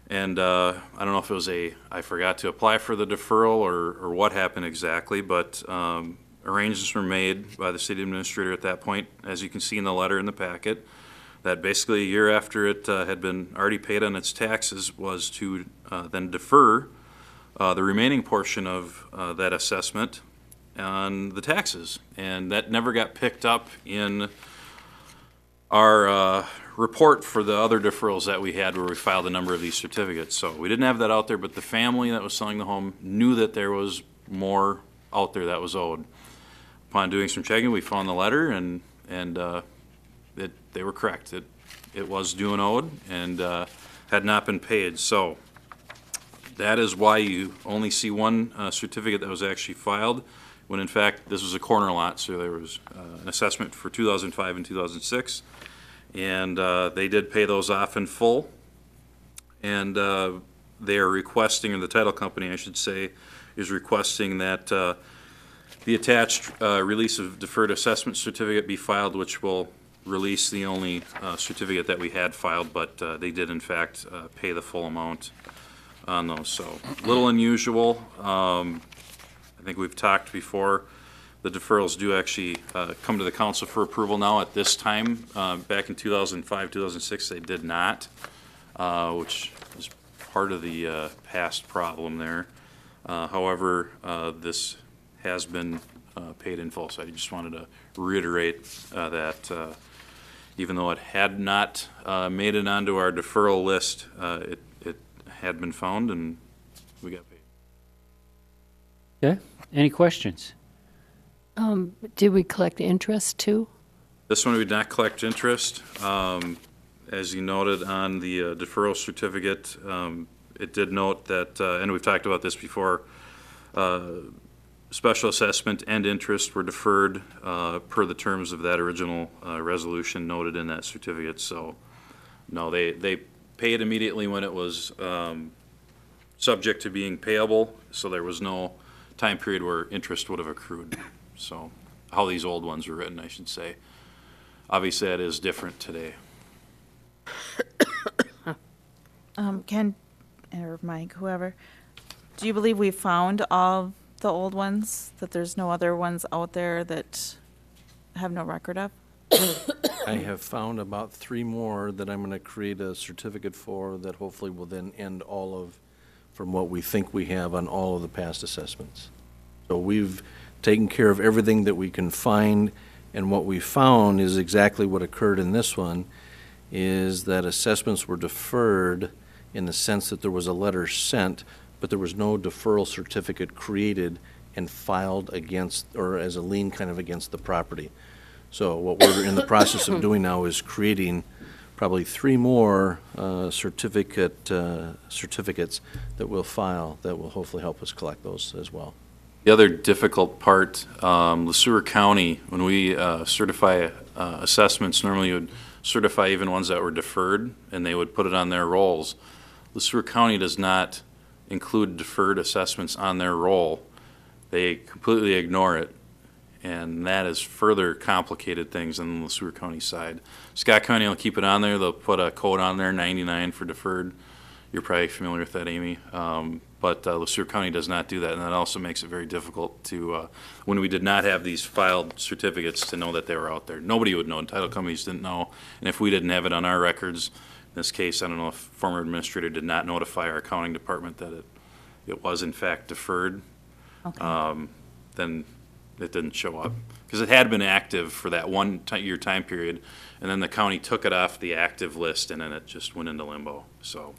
and I don't know if it was I forgot to apply for the deferral or what happened exactly, but arrangements were made by the city administrator at that point, as you can see in the letter in the packet, that basically a year after it had been already paid on its taxes was to then defer the remaining portion of that assessment on the taxes. And that never got picked up in our report for the other deferrals that we had where we filed a number of these certificates. So we didn't have that out there, but the family that was selling the home knew that there was more out there that was owed. Upon doing some checking, we found the letter, and they were correct. It was due and owed and had not been paid. So that is why you only see one certificate that was actually filed, when in fact this was a corner lot, so there was an assessment for 2005 and 2006. And they did pay those off in full, and they are requesting, or the title company, I should say, is requesting that the attached release of deferred assessment certificate be filed, which will release the only certificate that we had filed, but they did in fact pay the full amount on those. So a little unusual. I think we've talked before. The deferrals do actually come to the council for approval now at this time. Back in 2005, 2006, they did not, which is part of the past problem there. However, this has been paid in full, so I just wanted to reiterate that even though it had not made it onto our deferral list, it had been found and we got paid. Okay, any questions? Did we collect interest too? This one we did not collect interest. As you noted on the deferral certificate, it did note that, and we've talked about this before, special assessment and interest were deferred per the terms of that original resolution noted in that certificate. So, no, they paid immediately when it was subject to being payable, so there was no time period where interest would have accrued. So, how these old ones were written, I should say. Obviously, that is different today. Ken, or Mike, whoever, do you believe we found all the old ones, that there's no other ones out there that have no record of? I have found about 3 more that I'm going to create a certificate for that hopefully will then end all of, from what we think we have on all of the past assessments. So we've taken care of everything that we can find, and what we found is exactly what occurred in this one, is that assessments were deferred in the sense that there was a letter sent, but there was no deferral certificate created and filed against, or as a lien kind of against the property. So what we're in the process of doing now is creating probably 3 more certificates that we'll file that will hopefully help us collect those as well. The other difficult part, LeSueur County, when we certify assessments, normally you would certify even ones that were deferred, and they would put it on their rolls. LeSueur County does not include deferred assessments on their roll. They completely ignore it, and that has further complicated things on the LeSueur County side. Scott County will keep it on there. They'll put a code on there, 99 for deferred. You're probably familiar with that, Amy. But Le Sueur County does not do that, and that also makes it very difficult to, when we did not have these filed certificates, to know that they were out there. Nobody would know, title companies didn't know, and if we didn't have it on our records, in this case, I don't know if former administrator did not notify our accounting department that it was in fact deferred, then it didn't show up. Because it had been active for that one-year time period, and then the county took it off the active list, and then it just went into limbo. So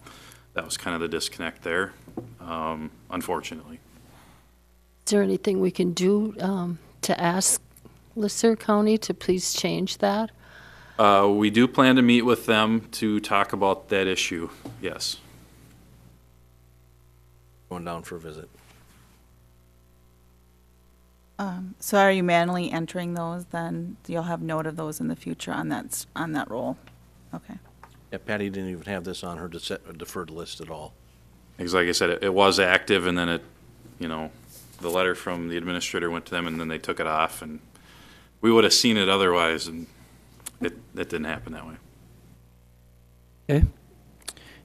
that was kind of the disconnect there, unfortunately. Is there anything we can do to ask Le Sueur County to please change that? We do plan to meet with them to talk about that issue, yes. Going down for a visit. So are you manually entering those then? You'll have note of those in the future on that roll? Okay. Yeah, Patty didn't even have this on her deferred list at all. Because like I said, it was active, and then it, the letter from the administrator went to them, and then they took it off, and we would have seen it otherwise, and it didn't happen that way. Okay.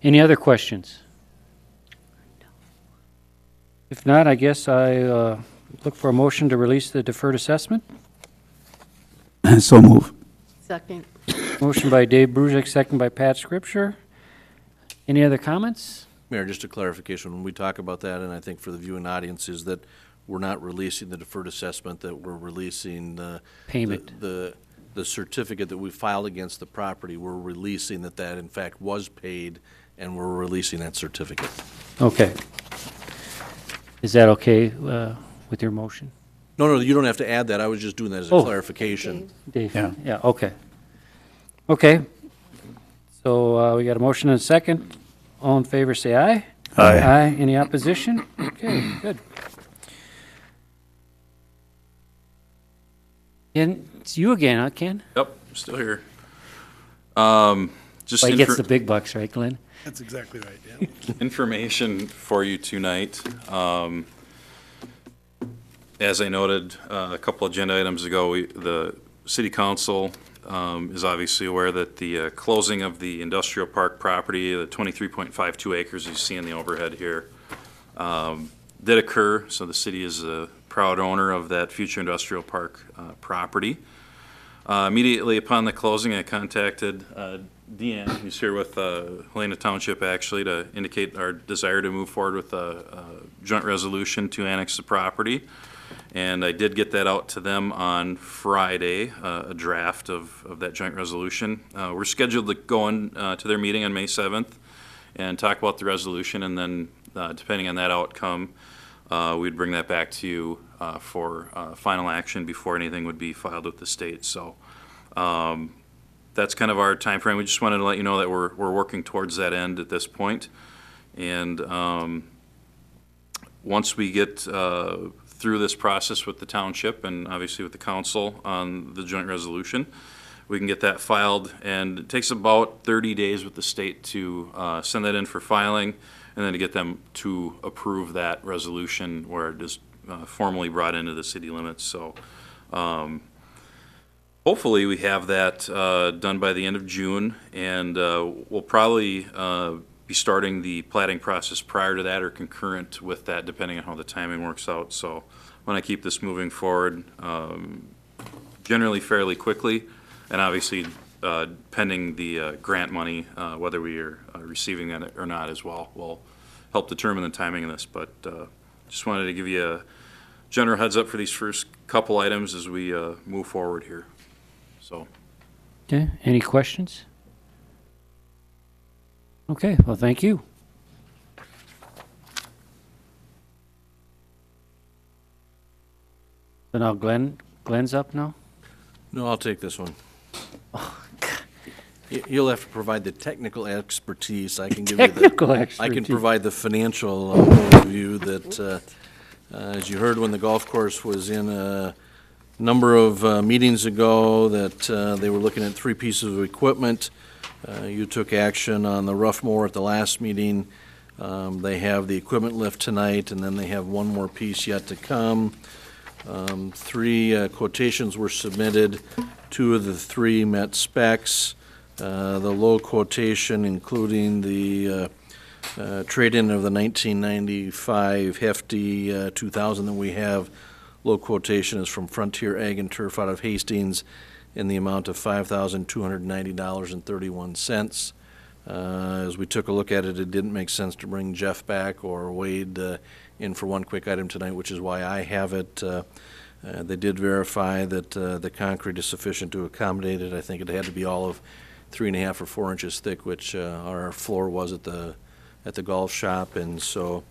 Any other questions? If not, I guess I look for a motion to release the deferred assessment. So move. Second. Motion by Dave Brusick, second by Pat Scripture. Any other comments? Mayor, just a clarification, when we talk about that, and I think for the viewing audience, is that we're not releasing the deferred assessment, that we're releasing the Payment. the certificate that we filed against the property. We're releasing that in fact was paid, and we're releasing that certificate. Okay. Is that okay with your motion? No, you don't have to add that. I was just doing that as a Oh. clarification. Dave? Yeah. Yeah, okay. Okay. So we got a motion and a second. All in favor, say aye. Aye. Aye. Any opposition? Okay, good. And it's you again, huh, Ken? Yep, still here. Just Well, he gets the big bucks, right, Glenn? That's exactly right, yeah. information for you tonight. As I noted a couple agenda items ago, the city council is obviously aware that the closing of the industrial park property, the 23.52 acres you see in the overhead here, did occur. So the city is a proud owner of that future industrial park property. Immediately upon the closing, I contacted Deanne, who's here with Helena Township, actually, to indicate our desire to move forward with a joint resolution to annex the property. And I did get that out to them on Friday, a draft of that joint resolution. We're scheduled to go on to their meeting on May 7th and talk about the resolution, and then depending on that outcome, we'd bring that back to you for final action before anything would be filed with the state. So that's kind of our time frame. We just wanted to let you know that we're working towards that end at this point. And once we get through this process with the township and obviously with the council on the joint resolution, we can get that filed, and it takes about 30 days with the state to send that in for filing, and then to get them to approve that resolution where it is formally brought into the city limits. So hopefully we have that done by the end of June, and we'll probably be starting the plating process prior to that or concurrent with that, depending on how the timing works out. So when I keep this moving forward, generally fairly quickly, and obviously pending the grant money, whether we are receiving that or not as well, will help determine the timing of this. But just wanted to give you a general heads up for these first couple items as we move forward here. So. Okay, any questions? Okay, well, thank you. So now Glenn's up now? No, I'll take this one. You'll have to provide the technical expertise. I can give Technical you I expertise. can provide the financial overview that, as you heard when the golf course was in a number of meetings ago, that they were looking at 3 pieces of equipment. You took action on the rough mower at the last meeting. They have the equipment lift tonight, and then they have one more piece yet to come. 3 quotations were submitted. 2 of the 3 met specs. The low quotation, including the trade-in of the 1995 Hefty 2000 that we have. Low quotation is from Frontier Ag and Turf out of Hastings in the amount of $5,290.31. As we took a look at it, it didn't make sense to bring Jeff back or Wade in for one quick item tonight, which is why I have it. They did verify that the concrete is sufficient to accommodate it. I think it had to be all of 3.5 or 4 inches thick, which our floor was at the golf shop, and so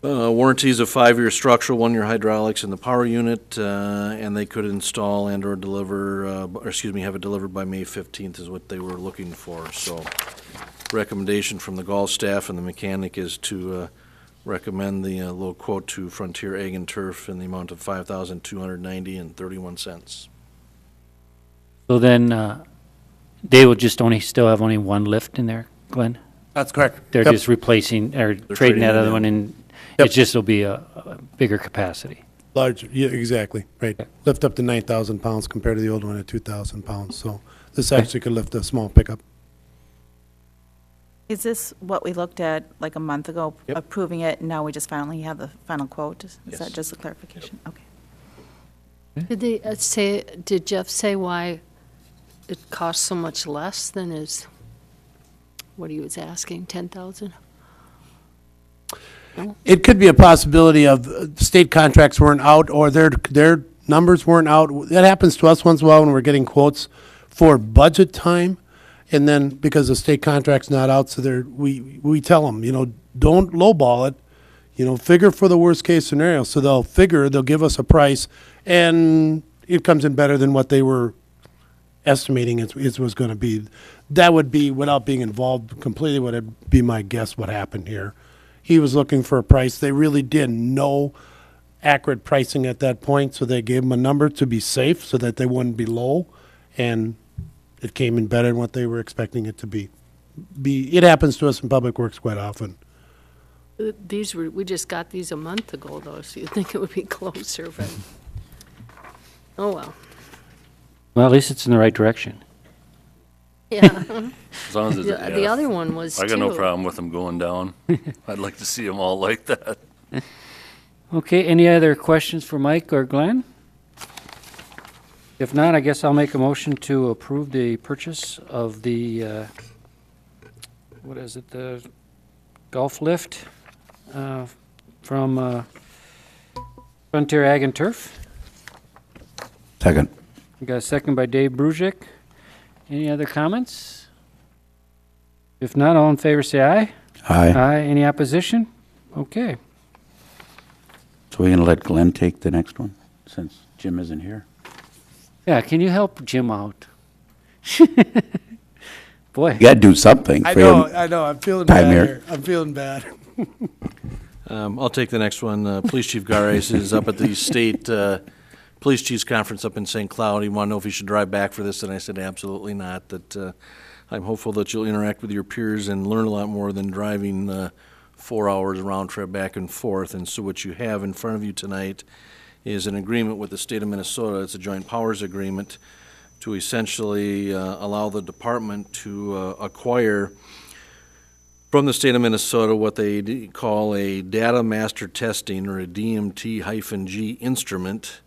warranties of 5-year structural, 1-year hydraulics in the power unit, and they could install and or deliver, have it delivered by May 15th is what they were looking for. So recommendation from the golf staff and the mechanic is to recommend the low quote to Frontier Ag and Turf in the amount of $5,290.31. So then, they will just still have only one lift in there, Glenn? That's correct. They're Yep. just replacing, or trading trading that it other in. one in, Yep. it just will be a bigger capacity. Large, yeah, exactly, right. Lift up to 9,000 pounds compared to the old one at 2,000 pounds. So this actually could lift a small pickup. Is this what we looked at like a month ago, Yep. approving it, and now we just finally have the final quote? Is Yes. that just a clarification? Okay. Did they did Jeff say why it costs so much less than what he was asking, 10,000? It could be a possibility of state contracts weren't out or their numbers weren't out. That happens to us once in a while when we're getting quotes for budget time. And then because the state contract's not out, so we tell them, don't lowball it, figure for the worst case scenario. So they'll give us a price, and it comes in better than what they were estimating it was going to be. That would be, without being involved completely, would be my guess what happened here. He was looking for a price. They really didn't know accurate pricing at that point, so they gave him a number to be safe so that they wouldn't be low, and it came in better than what they were expecting it to be. It happens to us in Public Works quite often. We just got these a month ago, though, so you'd think it would be closer, but, oh, well. Well, at least it's in the right direction. Yeah, As long as it's, the other one was too. I got no problem with them going down. I'd like to see them all like that. Okay, any other questions for Mike or Glenn? If not, I guess I'll make a motion to approve the purchase of the, the golf lift from Frontier Ag and Turf. Second. We got a second by Dave Brusick. Any other comments? If not, all in favor say aye. Aye. Aye. Any opposition? Okay. So we're going to let Glenn take the next one, since Jim isn't here? Yeah, can you help Jim out? Boy. You got to do something for him. I know. I'm feeling Time bad here. here. I'm feeling bad. I'll take the next one. Police Chief Garais is up at the state Police Chiefs Conference up in St. Cloud. He wanted to know if he should drive back for this, and I said absolutely not. That I'm hopeful that you'll interact with your peers and learn a lot more than driving 4 hours round trip back and forth. And so what you have in front of you tonight is an agreement with the state of Minnesota. It's a joint powers agreement to essentially allow the department to acquire from the state of Minnesota what they call a data master testing, or a DMT-G instrument,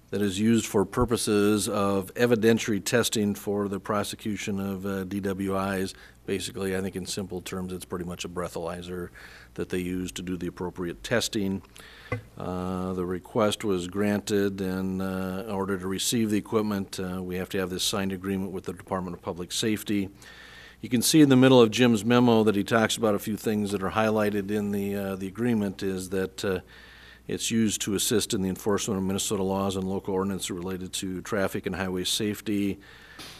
that is used for purposes of evidentiary testing for the prosecution of DWIs. Basically, I think in simple terms, it's pretty much a breathalyzer that they use to do the appropriate testing. The request was granted, and in order to receive the equipment, we have to have this signed agreement with the Department of Public Safety. You can see in the middle of Jim's memo that he talks about a few things that are highlighted in the agreement, is that it's used to assist in the enforcement of Minnesota laws and local ordinances related to traffic and highway safety.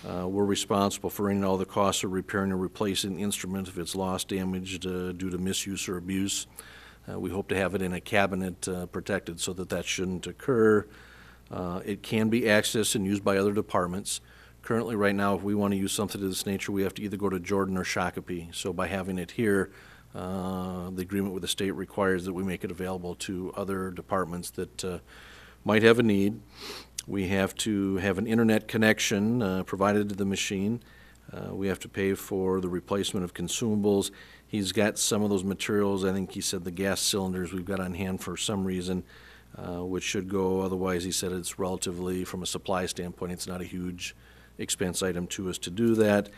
We're responsible for any and all the costs of repairing or replacing the instrument if it's lost, damaged due to misuse or abuse. We hope to have it in a cabinet protected so that shouldn't occur. It can be accessed and used by other departments. Currently, right now, if we want to use something of this nature, we have to either go to Jordan or Shakopee. So by having it here, the agreement with the state requires that we make it available to other departments that might have a need. We have to have an internet connection provided to the machine. We have to pay for the replacement of consumables, He's got some of those materials, I think he said the gas cylinders we've got on hand for some reason, which should go. Otherwise, he said it's relatively, from a supply standpoint, it's not a huge expense item to us to do that.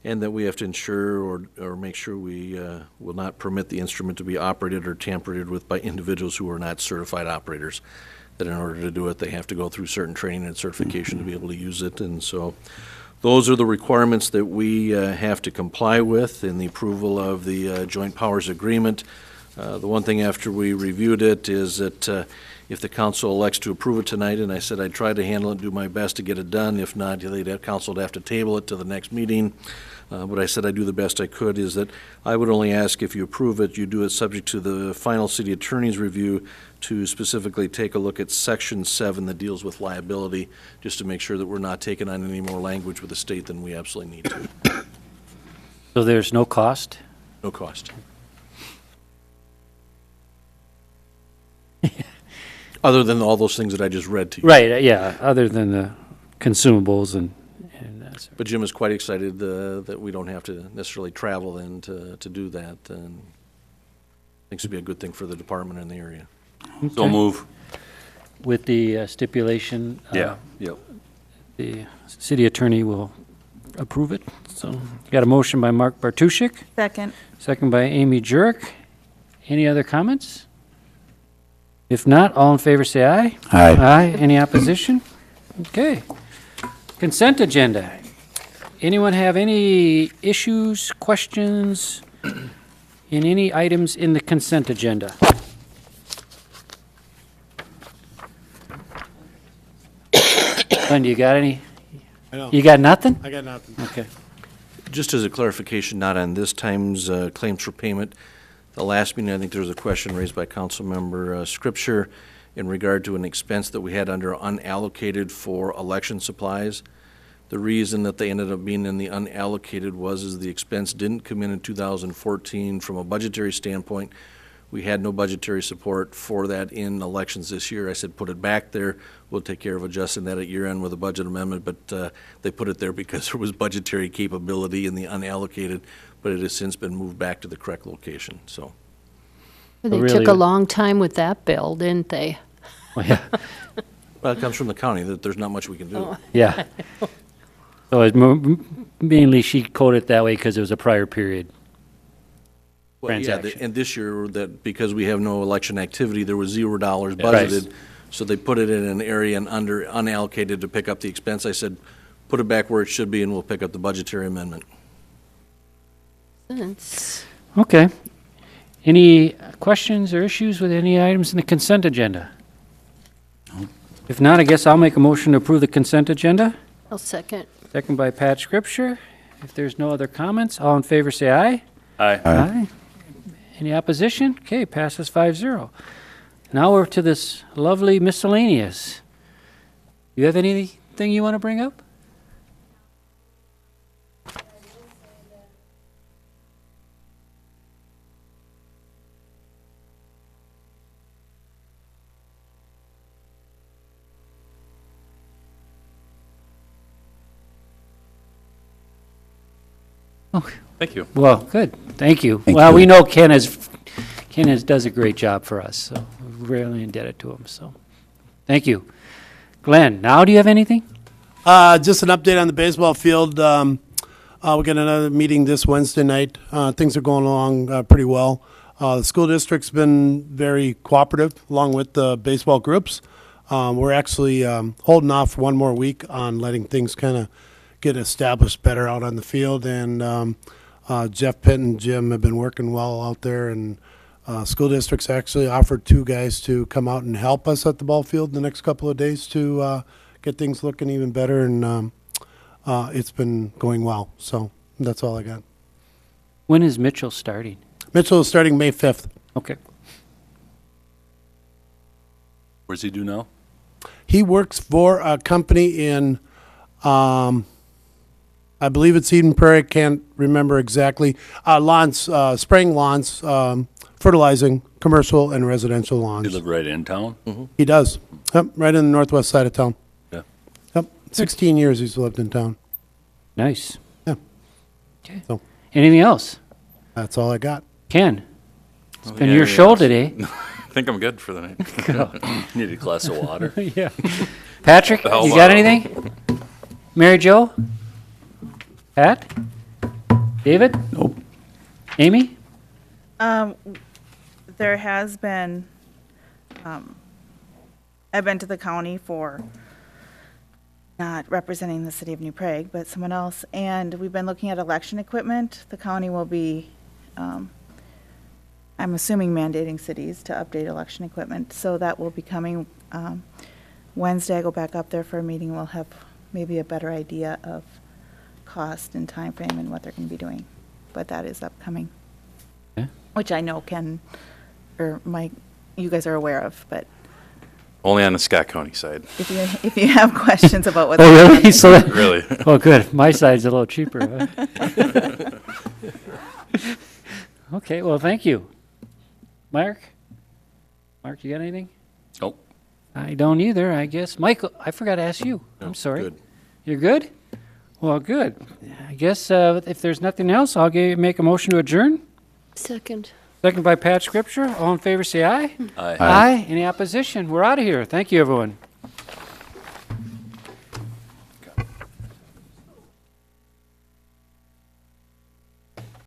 And that we have to ensure or make sure we will not permit the instrument to be operated or tampered with by individuals who are not certified operators. That in order to do it, they have to go through certain training and certification to be able to use it. And so those are the requirements that we have to comply with in the approval of the Joint Powers Agreement. The one thing after we reviewed it is that if the council elects to approve it tonight, and I said I'd try to handle it and do my best to get it done. If not, council would have to table it to the next meeting. But I said I'd do the best I could, is that I would only ask if you approve it, you do it subject to the final city attorney's review to specifically take a look at Section 7 that deals with liability, just to make sure that we're not taking on any more language with the state than we absolutely need to. So there's no cost? No cost. Other than all those things that I just read to you. Right, yeah, other than the consumables and that sort. But Jim is quite excited that we don't have to necessarily travel then to do that. And thinks it'd be a good thing for the department in the area. So move. With the stipulation. Yep. The city attorney will approve it. So, got a motion by Mark Bartuszczyk, Second. second by Amy Jurek. Any other comments? If not, all in favor say aye. Aye. Aye. Any opposition? Okay. Consent agenda. Anyone have any issues, questions in any items in the consent agenda? Glenn, you got any? I know. You got nothing? I got nothing. Okay. Just as a clarification, not on this time's claims for payment. The last meeting, I think there was a question raised by Councilmember Scripture in regard to an expense that we had under unallocated for election supplies. The reason that they ended up being in the unallocated was the expense didn't come in 2014 from a budgetary standpoint. We had no budgetary support for that in elections this year. I said, put it back there. We'll take care of adjusting that at year end with a budget amendment, but they put it there because there was budgetary capability in the unallocated, but it has since been moved back to the correct location, so. They really- took a long time with that bill, didn't they? Well, yeah. Well, it comes from the county, that there's not much we can do. Yeah. So it's mainly she coded it that way because it was a prior period. Well, yeah, transaction. and this year, that because we have no election activity, there was $0 Right. budgeted. So they put it in an area and under unallocated to pick up the expense. I said, put it back where it should be and we'll pick up the budgetary amendment. Since- Okay. Any questions or issues with any items in the consent agenda? If not, I guess I'll make a motion to approve the consent agenda. I'll second. Second by Pat Scripture. If there's no other comments, all in favor say aye. Aye. Aye. Any opposition? Okay, passes 5-0. Now we're to this lovely miscellaneous. You have anything you want to bring up? Okay. Thank you. Well, good, thank you. Thank Well, you. we know Ken does a great job for us, so we're really indebted to him, so, thank you. Glenn, now do you have anything? Just an update on the baseball field. We got another meeting this Wednesday night. Things are going along pretty well. The school district's been very cooperative along with the baseball groups. We're actually holding off for one more week on letting things kind of get established better out on the field. And Jeff Pitt and Jim have been working well out there. And school districts actually offered 2 guys to come out and help us at the ball field the next couple of days to get things looking even better. And it's been going well. So that's all I got. When is Mitchell starting? Mitchell is starting May 5th. Okay. Where's he do now? He works for a company in, I believe it's Eden Prairie, can't remember exactly. Lawns, spraying lawns, fertilizing commercial and residential He lawns. live right in town? He does. Yep, right in the northwest side of town. Yeah. Yep, 16 years he's lived in town. Nice. Yeah. Okay. So- Anything else? That's all I got. Ken, it's been yeah, your yeah. show today. I think I'm good for the night. Need a glass of water? Yeah. Patrick, How you got about- anything? Mary Jo? Pat? David? Nope. Amy? There has been, I've been to the county for not representing the city of New Prague, but someone else, and we've been looking at election equipment. The county will be, I'm assuming mandating cities to update election equipment, so that will be coming Wednesday. I go back up there for a meeting. We'll have maybe a better idea of cost and time frame and what they're going to be doing, but that is upcoming. Okay. Which I know Ken, or Mike, you guys are aware of, but Only on the Scott County side, if you have questions about what. Oh, really? So that, really. oh, good. My side's a little cheaper. Huh? Okay, well, thank you. Mark? Mark, you got anything? Nope. I don't either, I guess. Michael, I forgot to ask you. I'm sorry. Good. You're good? Well, good. I guess if there's nothing else, I'll make a motion to adjourn. Second. Second by Pat Scripture. All in favor, say aye. Aye. Aye. Any opposition? We're out of here. Thank you, everyone.